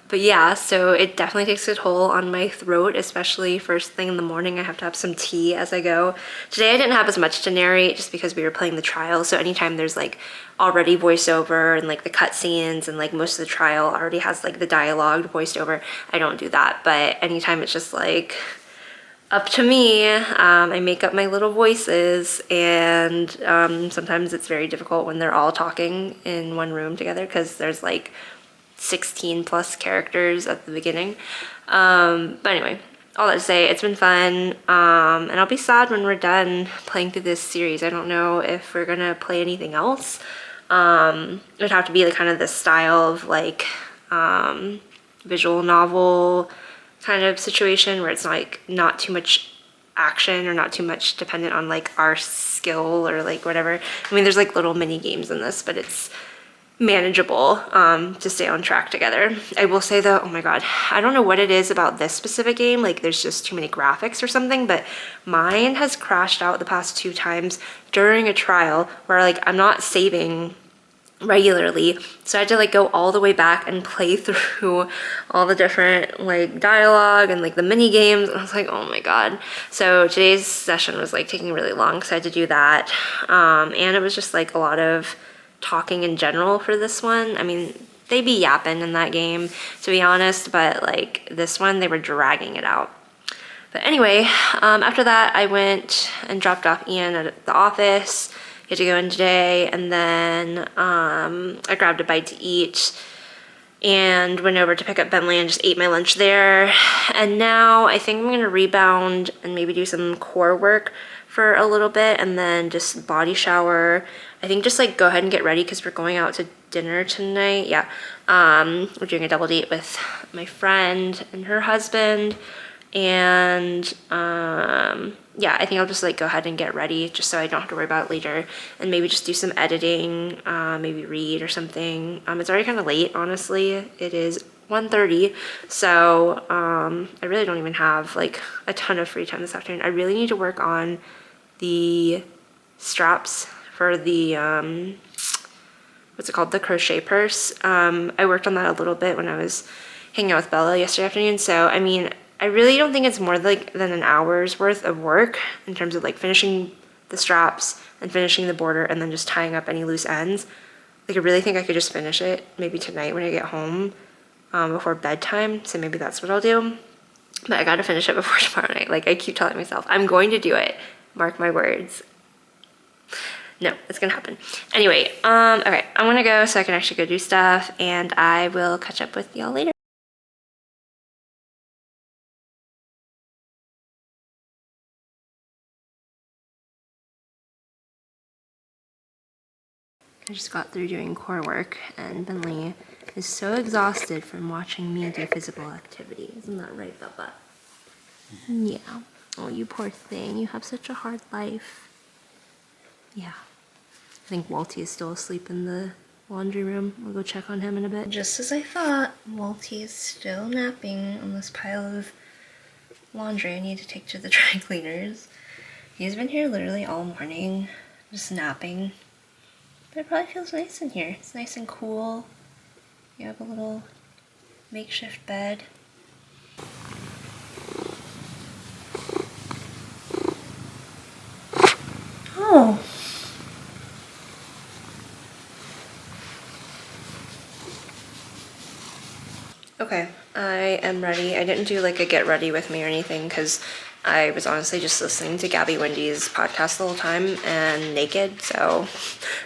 But yeah, so it definitely takes a toll on my throat, especially first thing in the morning. I have to have some tea as I go. Today I didn't have as much to narrate just because we were playing the trial, so anytime there's like already voiceover and like the cutscenes and like most of the trial already has like the dialogue voiced over, I don't do that. But anytime it's just like up to me, I make up my little voices, and sometimes it's very difficult when they're all talking in one room together because there's like 16 plus characters at the beginning. But anyway, all that to say, it's been fun, and I'll be sad when we're done playing through this series. I don't know if we're gonna play anything else. It would have to be like kind of this style of like visual novel kind of situation where it's like not too much action or not too much dependent on like our skill or like whatever. I mean, there's like little mini games in this, but it's manageable to stay on track together. I will say though, oh my god, I don't know what it is about this specific game, like there's just too many graphics or something, but mine has crashed out the past 2 times during a trial where like I'm not saving regularly, so I had to like go all the way back and play through all the different like dialogue and like the mini games, and I was like, oh my god. So today's session was like taking really long because I had to do that, and it was just like a lot of talking in general for this one. I mean, they be yapping in that game, to be honest, but like this one, they were dragging it out. But anyway, after that, I went and dropped off Ian at the office. He had to go in today, and then I grabbed a bite to eat and went over to pick up Bentley and just ate my lunch there. And now I think I'm gonna rebound and maybe do some core work for a little bit and then just body shower. I think just like go ahead and get ready because we're going out to dinner tonight. Yeah, we're doing a double date with my friend and her husband, and yeah, I think I'll just like go ahead and get ready just so I don't have to worry about it later, and maybe just do some editing, maybe read or something. It's already kind of late, honestly. It is 1:30, so I really don't even have like a ton of free time this afternoon. I really need to work on the straps for the what's it called, the crochet purse. I worked on that a little bit when I was hanging out with Bella yesterday afternoon, so I mean, I really don't think it's more like than an hour's worth of work in terms of like finishing the straps and finishing the border and then just tying up any loose ends. Like I really think I could just finish it maybe tonight when I get home before bedtime, so maybe that's what I'll do. But I gotta finish it before tomorrow night. Like I keep telling myself, I'm going to do it. Mark my words. No, it's gonna happen. Anyway, okay, I'm gonna go so I can actually go do stuff, and I will catch up with y'all later. I just got through doing core work, and Bentley is so exhausted from watching me do physical activity. Isn't that right, Bubba? Yeah. Oh, you poor thing. You have such a hard life. Yeah. I think Walty is still asleep in the laundry room. We'll go check on him in a bit. Just as I thought, Walty is still napping on this pile of laundry I need to take to the dry cleaners. He's been here literally all morning, just napping. But it probably feels nice in here. It's nice and cool. You have a little makeshift bed. Oh. Okay, I am ready. I didn't do like a get ready with me or anything because I was honestly just listening to Gabby Wendy's podcast the whole time and naked, so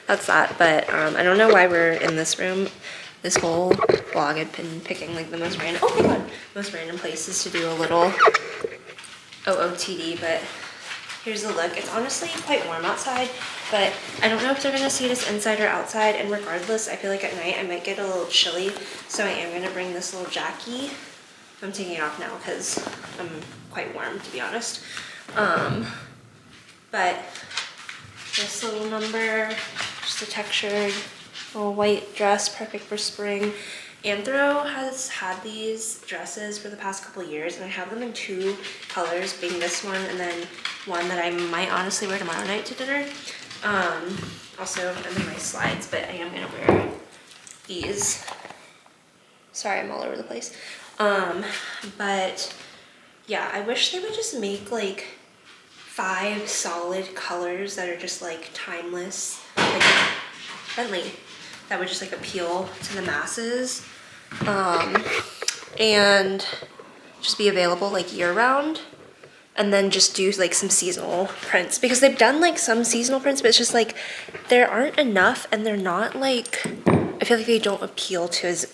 that's that. But I don't know why we're in this room. This whole vlog I've been picking like the most random, oh my god, most random places to do a little OOTD, but here's the look. It's honestly quite warm outside, but I don't know if they're gonna see this inside or outside, and regardless, I feel like at night I might get a little chilly, so I am gonna bring this little jacket. I'm taking it off now because I'm quite warm, to be honest. But this little number, just a textured little white dress, perfect for spring. Anthro has had these dresses for the past couple years, and I have them in two colors, being this one and then one that I might honestly wear tomorrow night to dinner. Also, and then my slides, but I am gonna wear these. Sorry, I'm all over the place. But yeah, I wish they would just make like 5 solid colors that are just like timeless, like Bentley, that would just like appeal to the masses, and just be available like year round, and then just do like some seasonal prints, because they've done like some seasonal prints, but it's just like there aren't enough, and they're not like, I feel like they don't appeal to as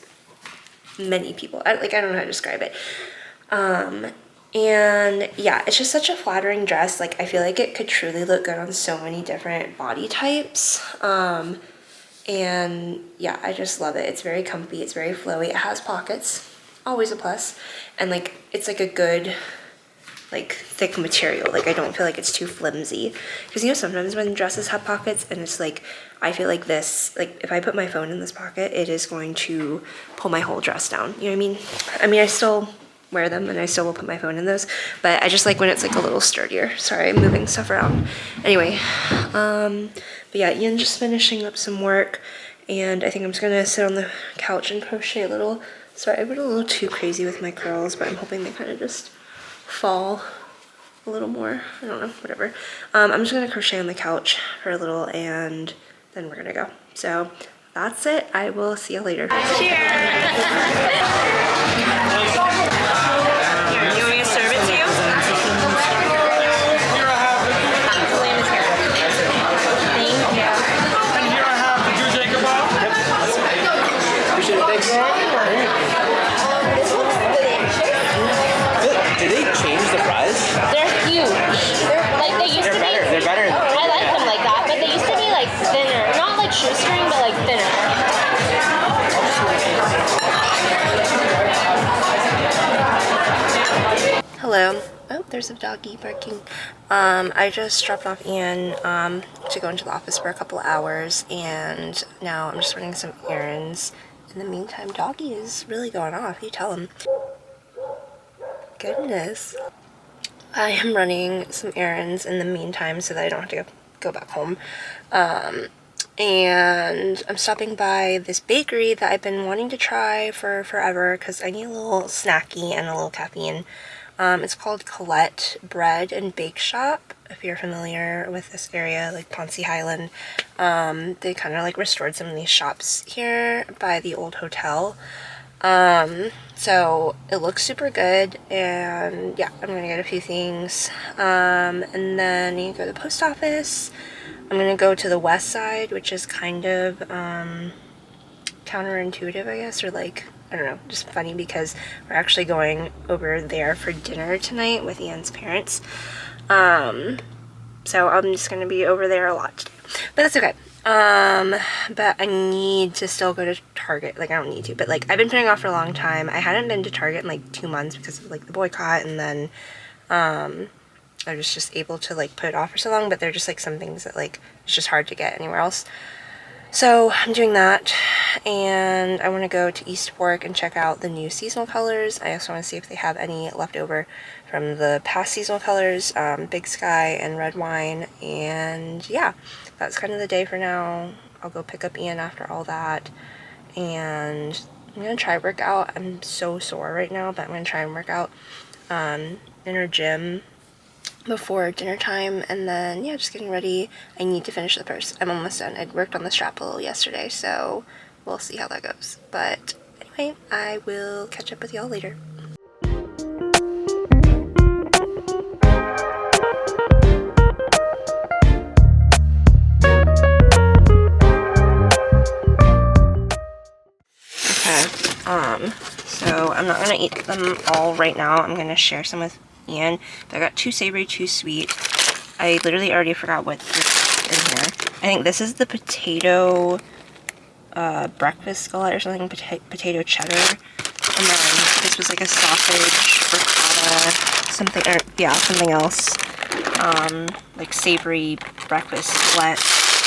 many people. I don't know how to describe it. And yeah, it's just such a flattering dress. Like I feel like it could truly look good on so many different body types. And yeah, I just love it. It's very comfy, it's very flowy, it has pockets, always a plus, and like it's like a good like thick material. Like I don't feel like it's too flimsy, because you know sometimes when dresses have pockets and it's like, I feel like this, like if I put my phone in this pocket, it is going to pull my whole dress down, you know what I mean? I mean, I still wear them and I still will put my phone in those, but I just like when it's like a little sturdier. Sorry, I'm moving stuff around. Anyway, but yeah, Ian's just finishing up some work, and I think I'm just gonna sit on the couch and crochet a little. Sorry, I went a little too crazy with my curls, but I'm hoping they kind of just fall a little more. I don't know, whatever. I'm just gonna crochet on the couch for a little, and then we're gonna go. So that's it. I will see you later. Cheers! Here, you want me to serve it to you? Did they change the fries? They're huge. They're like they used to be. They're better. I like them like that, but they used to be like thinner, not like shoestring, but like thinner. Hello. Oh, there's a doggy barking. I just dropped off Ian to go into the office for a couple of hours, and now I'm just running some errands. In the meantime, doggy is really going off. You tell him. Goodness. I am running some errands in the meantime so that I don't have to go back home. And I'm stopping by this bakery that I've been wanting to try for forever because I need a little snacky and a little caffeine. It's called Colette Bread and Bake Shop, if you're familiar with this area, like Ponce Highland. They kind of like restored some of these shops here by the old hotel. So it looks super good, and yeah, I'm gonna get a few things. And then I need to go to the post office. I'm gonna go to the west side, which is kind of counterintuitive, I guess, or like, I don't know, just funny because we're actually going over there for dinner tonight with Ian's parents. So I'm just gonna be over there a lot today, but that's okay. But I need to still go to Target. Like, I don't need to, but like, I've been putting off for a long time. I hadn't been to Target in like 2 months because of like the boycott, and then I was just able to like put it off for so long, but they're just like some things that like it's just hard to get anywhere else. So I'm doing that, and I want to go to East Fork and check out the new seasonal colors. I also want to see if they have any left over from the past seasonal colors, Big Sky and Red Wine, and yeah, that's kind of the day for now. I'll go pick up Ian after all that, and I'm going to try work out. I'm so sore right now, but I'm going to try and work out in our gym before dinner time, and then yeah, just getting ready. I need to finish the purse. I'm almost done. I worked on the strap a little yesterday, so we'll see how that goes. But anyway, I will catch up with y'all later. Okay, so I'm not gonna eat them all right now. I'm gonna share some with Ian. But I got 2 savory, 2 sweet. I literally already forgot what is in here. I think this is the potato breakfast skillet or something, potato cheddar. And then this was like a sausage, ricotta, something, or yeah, something else. Like savory breakfast skillet.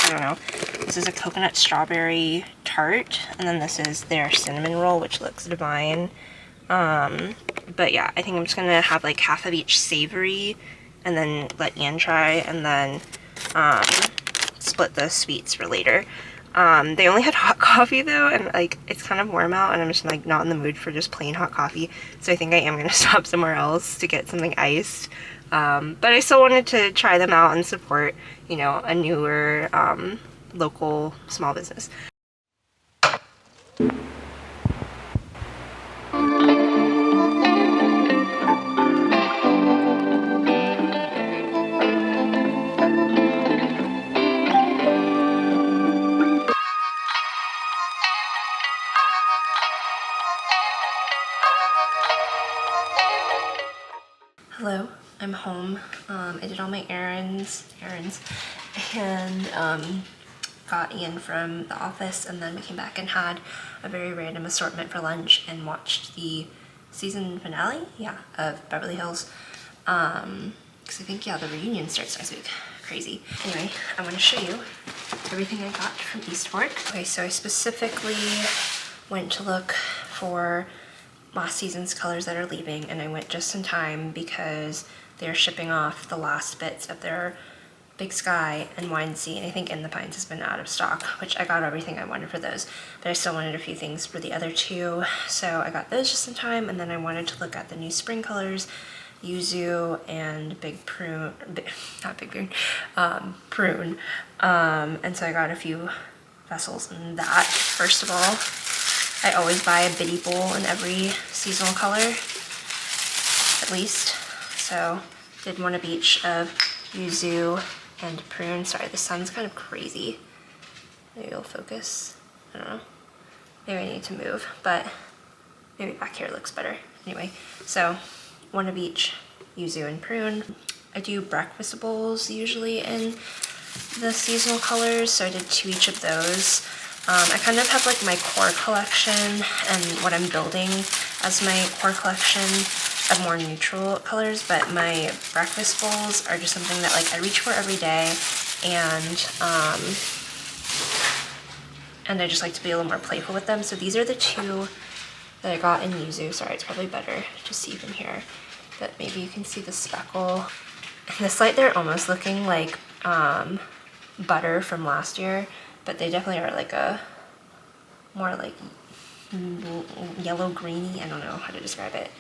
I don't know. This is a coconut strawberry tart, and then this is their cinnamon roll, which looks divine. But yeah, I think I'm just gonna have like half of each savory and then let Ian try, and then split the sweets for later. They only had hot coffee though, and like it's kind of warm out, and I'm just like not in the mood for just plain hot coffee, so I think I am gonna stop somewhere else to get something iced. But I still wanted to try them out and support, you know, a newer local small business. Hello, I'm home. I did all my errands, and got Ian from the office, and then we came back and had a very random assortment for lunch and watched the season finale, yeah, of Beverly Hills. Because I think, yeah, the reunion starts next week. Crazy. Anyway, I'm going to show you everything I got from East Fork. Okay, so I specifically went to look for last season's colors that are leaving, and I went just in time because they're shipping off the last bits of their Big Sky and Wine Sea, and I think In the Pines has been out of stock, which I got everything I wanted for those, but I still wanted a few things for the other 2, so I got those just in time. And then I wanted to look at the new spring colors, Yuzu and Big Prune, not Big Prune, Prune, and so I got a few vessels in that. First of all, I always buy a bitty bowl in every seasonal color, at least. So did one of each of Yuzu and Prune. Sorry, the sun's kind of crazy. Maybe it'll focus. I don't know. Maybe I need to move, but maybe back here looks better. Anyway, so one of each Yuzu and Prune. I do breakfast bowls usually in the seasonal colors, so I did 2 each of those. I kind of have like my core collection and what I'm building as my core collection of more neutral colors, but my breakfast bowls are just something that like I reach for every day, and I just like to be a little more playful with them. So these are the two that I got in Yuzu. Sorry, it's probably better to see from here, but maybe you can see the speckle. In this light, they're almost looking like butter from last year, but they definitely are like a more like yellow greeny. I don't know how to describe it.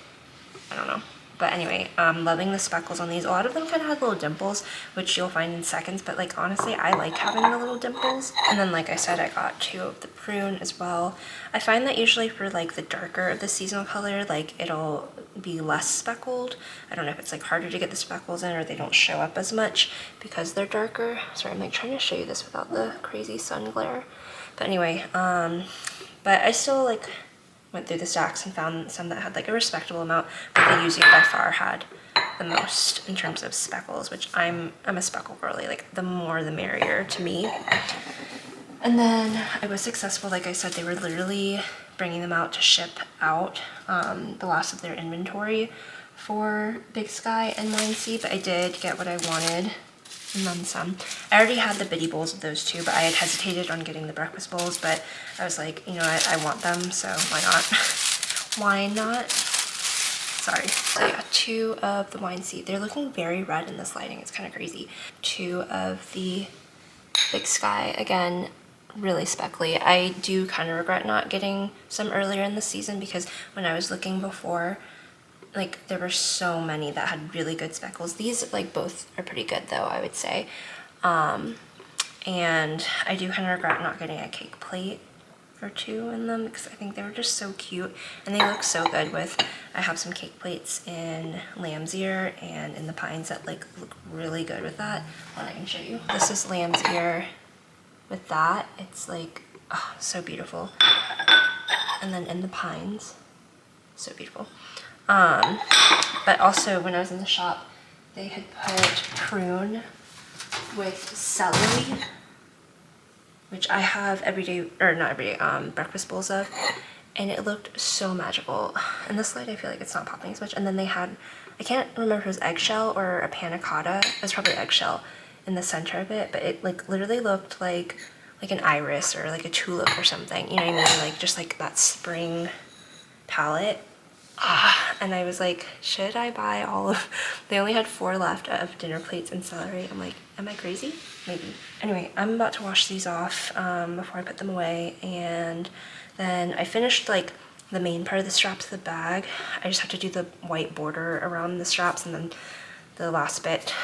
I don't know. But anyway, loving the speckles on these. A lot of them kind of have little dimples, which you'll find in seconds, but like honestly, I like having the little dimples. And then like I said, I got 2 of the prune as well. I find that usually for like the darker of the seasonal color, like it'll be less speckled. I don't know if it's like harder to get the speckles in or they don't show up as much because they're darker. Sorry, I'm like trying to show you this without the crazy sun glare. But anyway, but I still like went through the stacks and found some that had like a respectable amount, but the Yuzu by far had the most in terms of speckles, which I'm a speckle girly, like the more the merrier to me. And then I was successful, like I said, they were literally bringing them out to ship out the last of their inventory for Big Sky and Wine Sea, but I did get what I wanted and then some. I already had the bitty bowls of those two, but I had hesitated on getting the breakfast bowls, but I was like, you know what, I want them, so why not? Why not? Sorry. So yeah, 2 of the Wine Sea. They're looking very red in this lighting. It's kind of crazy. 2 of the Big Sky. Again, really speckly. I do kind of regret not getting some earlier in the season because when I was looking before, like there were so many that had really good speckles. These like both are pretty good though, I would say. And I do kind of regret not getting a cake plate or 2 in them because I think they were just so cute and they look so good with, I have some cake plates in lamb's ear and in the pines that like look really good with that. One I can show you. This is lamb's ear with that. It's like, oh, so beautiful. And then in the pines, so beautiful. But also when I was in the shop, they had put prune with celery, which I have everyday, or not everyday, breakfast bowls of, and it looked so magical. In this light, I feel like it's not popping as much. And then they had, I can't remember if it was eggshell or a panna cotta. It was probably eggshell in the center of it, but it like literally looked like an iris or like a tulip or something. You know what I mean? Like just like that spring palette. And I was like, should I buy all of, they only had 4 left of dinner plates and celery. I'm like, am I crazy? Maybe. Anyway, I'm about to wash these off before I put them away, and then I finished like the main part of the straps of the bag. I just have to do the white border around the straps and then the last bit,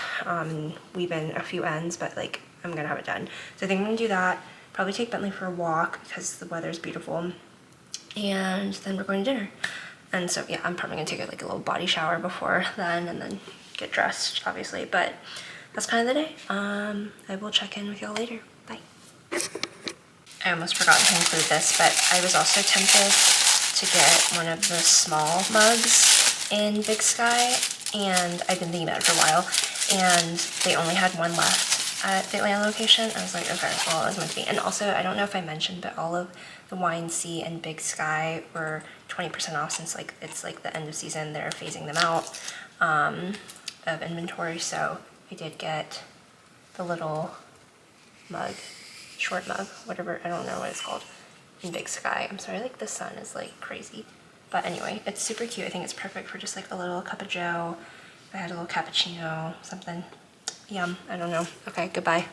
weave in a few ends, but like I'm gonna have it done. So I think I'm gonna do that, probably take Bentley for a walk because the weather's beautiful, and then we're going to dinner. And so yeah, I'm probably gonna take like a little body shower before then and then get dressed, obviously. But that's kind of the day. I will check in with y'all later. Bye. I almost forgot to include this, but I was also tempted to get one of the small mugs in Big Sky, and I've been thinking about it for a while, and they only had 1 left at the Atlanta location. I was like, okay, well, it was meant to be. And also, I don't know if I mentioned, but all of the Wine Sea and Big Sky were 20% off since like it's like the end of season. They're phasing them out of inventory, so I did get the little mug, short mug, whatever, I don't know what it's called, in Big Sky. I'm sorry, like the sun is like crazy, but anyway, it's super cute. I think it's perfect for just like a little cup of joe. If I had a little cappuccino, something. Yum, I don't know. Okay, goodbye.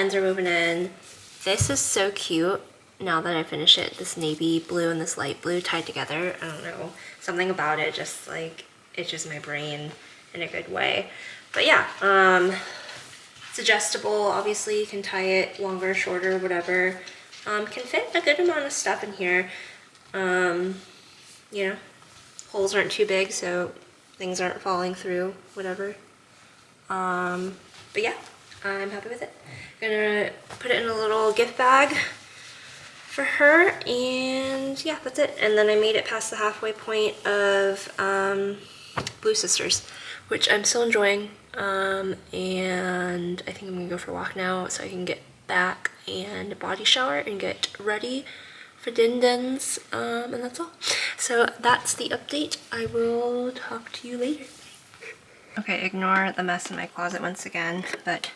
ends are moving in. This is so cute now that I finish it. This navy blue and this light blue tied together. I don't know. Something about it just like itches my brain in a good way. But yeah, it's adjustable. Obviously you can tie it longer, shorter, whatever. Can fit a good amount of stuff in here. You know, holes aren't too big, so things aren't falling through, whatever. But yeah, I'm happy with it. Gonna put it in a little gift bag for her, and yeah, that's it. And then I made it past the halfway point of Blue Sisters, which I'm still enjoying. And I think I'm gonna go for a walk now so I can get back and body shower and get ready for din-dins, and that's all. So that's the update. I will talk to you later. Okay, ignore the mess in my closet once again, but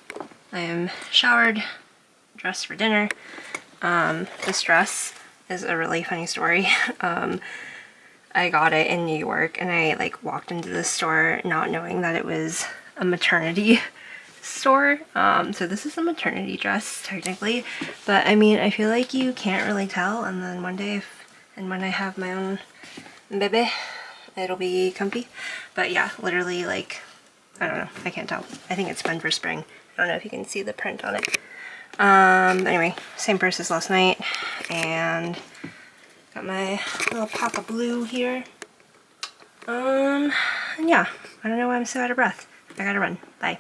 I am showered, dressed for dinner. This dress is a really funny story. I got it in New York and I like walked into the store not knowing that it was a maternity store. So this is a maternity dress technically, but I mean, I feel like you can't really tell, and then one day when I have my own baby, it'll be comfy. But yeah, literally like, I don't know, I can't tell. I think it's fun for spring. I don't know if you can see the print on it. Anyway, same purse as last night, and got my little pack of blue here. And yeah, I don't know why I'm so out of breath. I gotta run. Bye.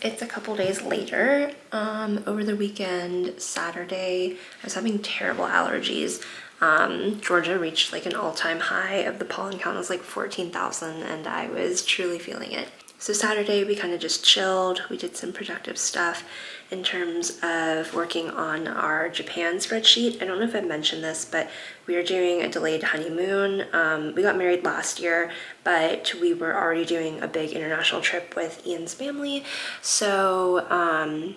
It's a couple days later. Over the weekend, Saturday, I was having terrible allergies. Georgia reached like an all-time high of the pollen count was like 14,000, and I was truly feeling it. So Saturday we kind of just chilled. We did some productive stuff in terms of working on our Japan spreadsheet. I don't know if I mentioned this, but we are doing a delayed honeymoon. We got married last year, but we were already doing a big international trip with Ian's family. So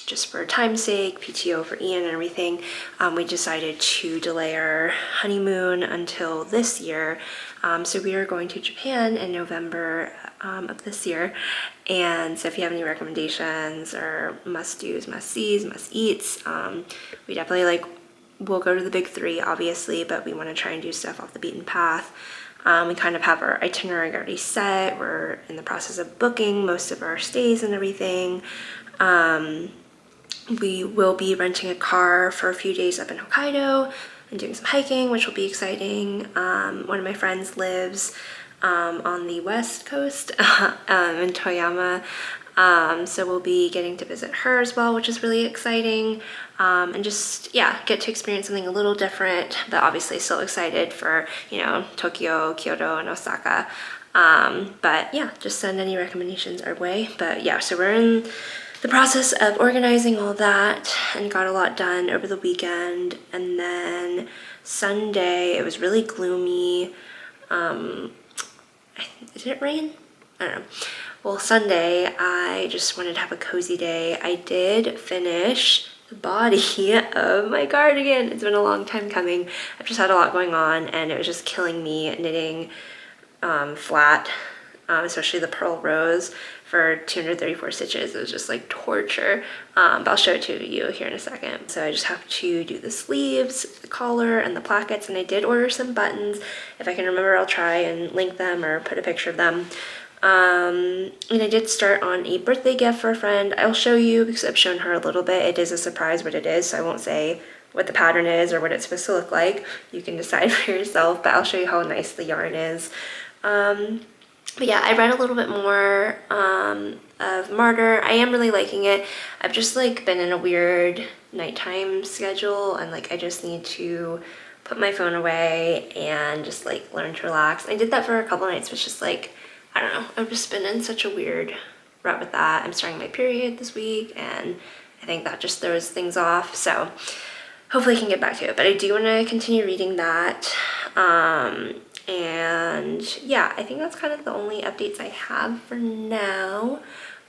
just for time's sake, PTO for Ian and everything, we decided to delay our honeymoon until this year. So we are going to Japan in November of this year. And so if you have any recommendations or must-dos, must-sees, must-eats, we definitely we'll go to the big three, obviously, but we want to try and do stuff off the beaten path. We kind of have our itinerary already set. We're in the process of booking most of our stays and everything. We will be renting a car for a few days up in Hokkaido. and doing some hiking, which will be exciting. One of my friends lives on the west coast in Toyama, so we'll be getting to visit her as well, which is really exciting, and just, yeah, get to experience something a little different, but obviously still excited for, you know, Tokyo, Kyoto, and Osaka. But yeah, just send any recommendations our way. But yeah, so we're in the process of organizing all that and got a lot done over the weekend. And then Sunday, it was really gloomy. Did it rain? I don't know. Well, Sunday, I just wanted to have a cozy day. I did finish the body of my cardigan. It's been a long time coming. I've just had a lot going on, and it was just killing me knitting flat, especially the pearl rose for 234 stitches. It was just like torture, but I'll show it to you here in a second. So I just have to do the sleeves, the collar, and the plackets, and I did order some buttons. If I can remember, I'll try and link them or put a picture of them. And I did start on a birthday gift for a friend. I'll show you because I've shown her a little bit. It is a surprise what it is, so I won't say what the pattern is or what it's supposed to look like. You can decide for yourself, but I'll show you how nice the yarn is. But yeah, I read a little bit more of Martyr. I am really liking it. I've just like been in a weird nighttime schedule, and like I just need to put my phone away and just like learn to relax. I did that for a couple nights, but just like, I don't know, I've just been in such a weird rut with that. I'm starting my period this week, and I think that just throws things off. So hopefully I can get back to it, but I do want to continue reading that. And yeah, I think that's kind of the only updates I have for now.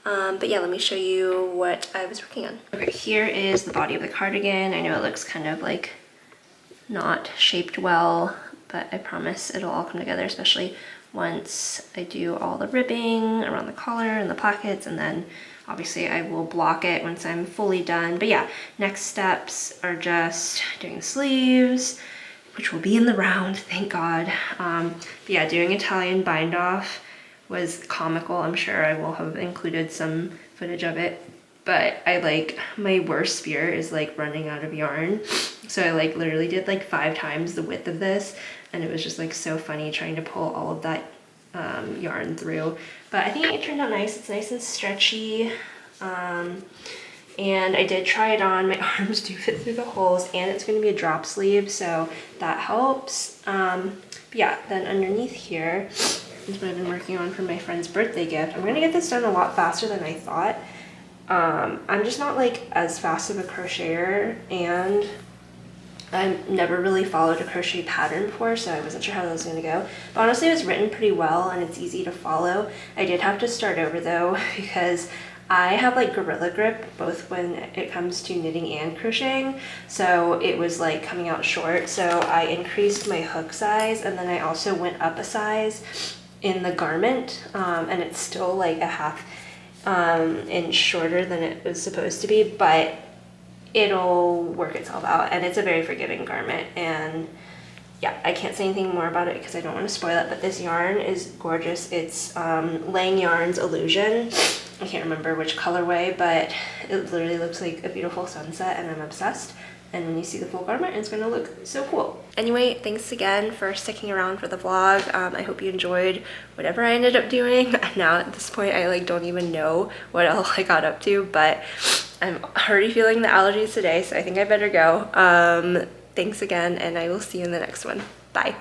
But yeah, let me show you what I was working on. Okay, here is the body of the cardigan. I know it looks kind of like not shaped well, but I promise it'll all come together, especially once I do all the ribbing around the collar and the plackets, and then obviously I will block it once I'm fully done. But yeah, next steps are just doing the sleeves, which will be in the round, thank God. But yeah, doing Italian bind off was comical. I'm sure I will have included some footage of it, but I like, my worst fear is like running out of yarn. So I like literally did like 5 times the width of this, and it was just like so funny trying to pull all of that yarn through. But I think it turned out nice. It's nice and stretchy. And I did try it on. My arms do fit through the holes, and it's going to be a drop sleeve, so that helps. But yeah, then underneath here is what I've been working on for my friend's birthday gift. I'm going to get this done a lot faster than I thought. I'm just not like as fast of a crocheter, and I've never really followed a crochet pattern before, so I wasn't sure how that was going to go. But honestly, it was written pretty well, and it's easy to follow. I did have to start over though, because I have like gorilla grip both when it comes to knitting and crocheting, so it was like coming out short. So I increased my hook size, and then I also went up a size in the garment, and it's still like a half inch shorter than it was supposed to be, but it'll work itself out, and it's a very forgiving garment. And yeah, I can't say anything more about it because I don't want to spoil it, but this yarn is gorgeous. It's Lang Yarn's Illusion. I can't remember which colorway, but it literally looks like a beautiful sunset, and I'm obsessed. And when you see the full garment, it's going to look so cool. Anyway, thanks again for sticking around for the vlog. I hope you enjoyed whatever I ended up doing. Now at this point, I like don't even know what else I got up to, but I'm already feeling the allergies today, so I think I better go. Thanks again, and I will see you in the next one. Bye.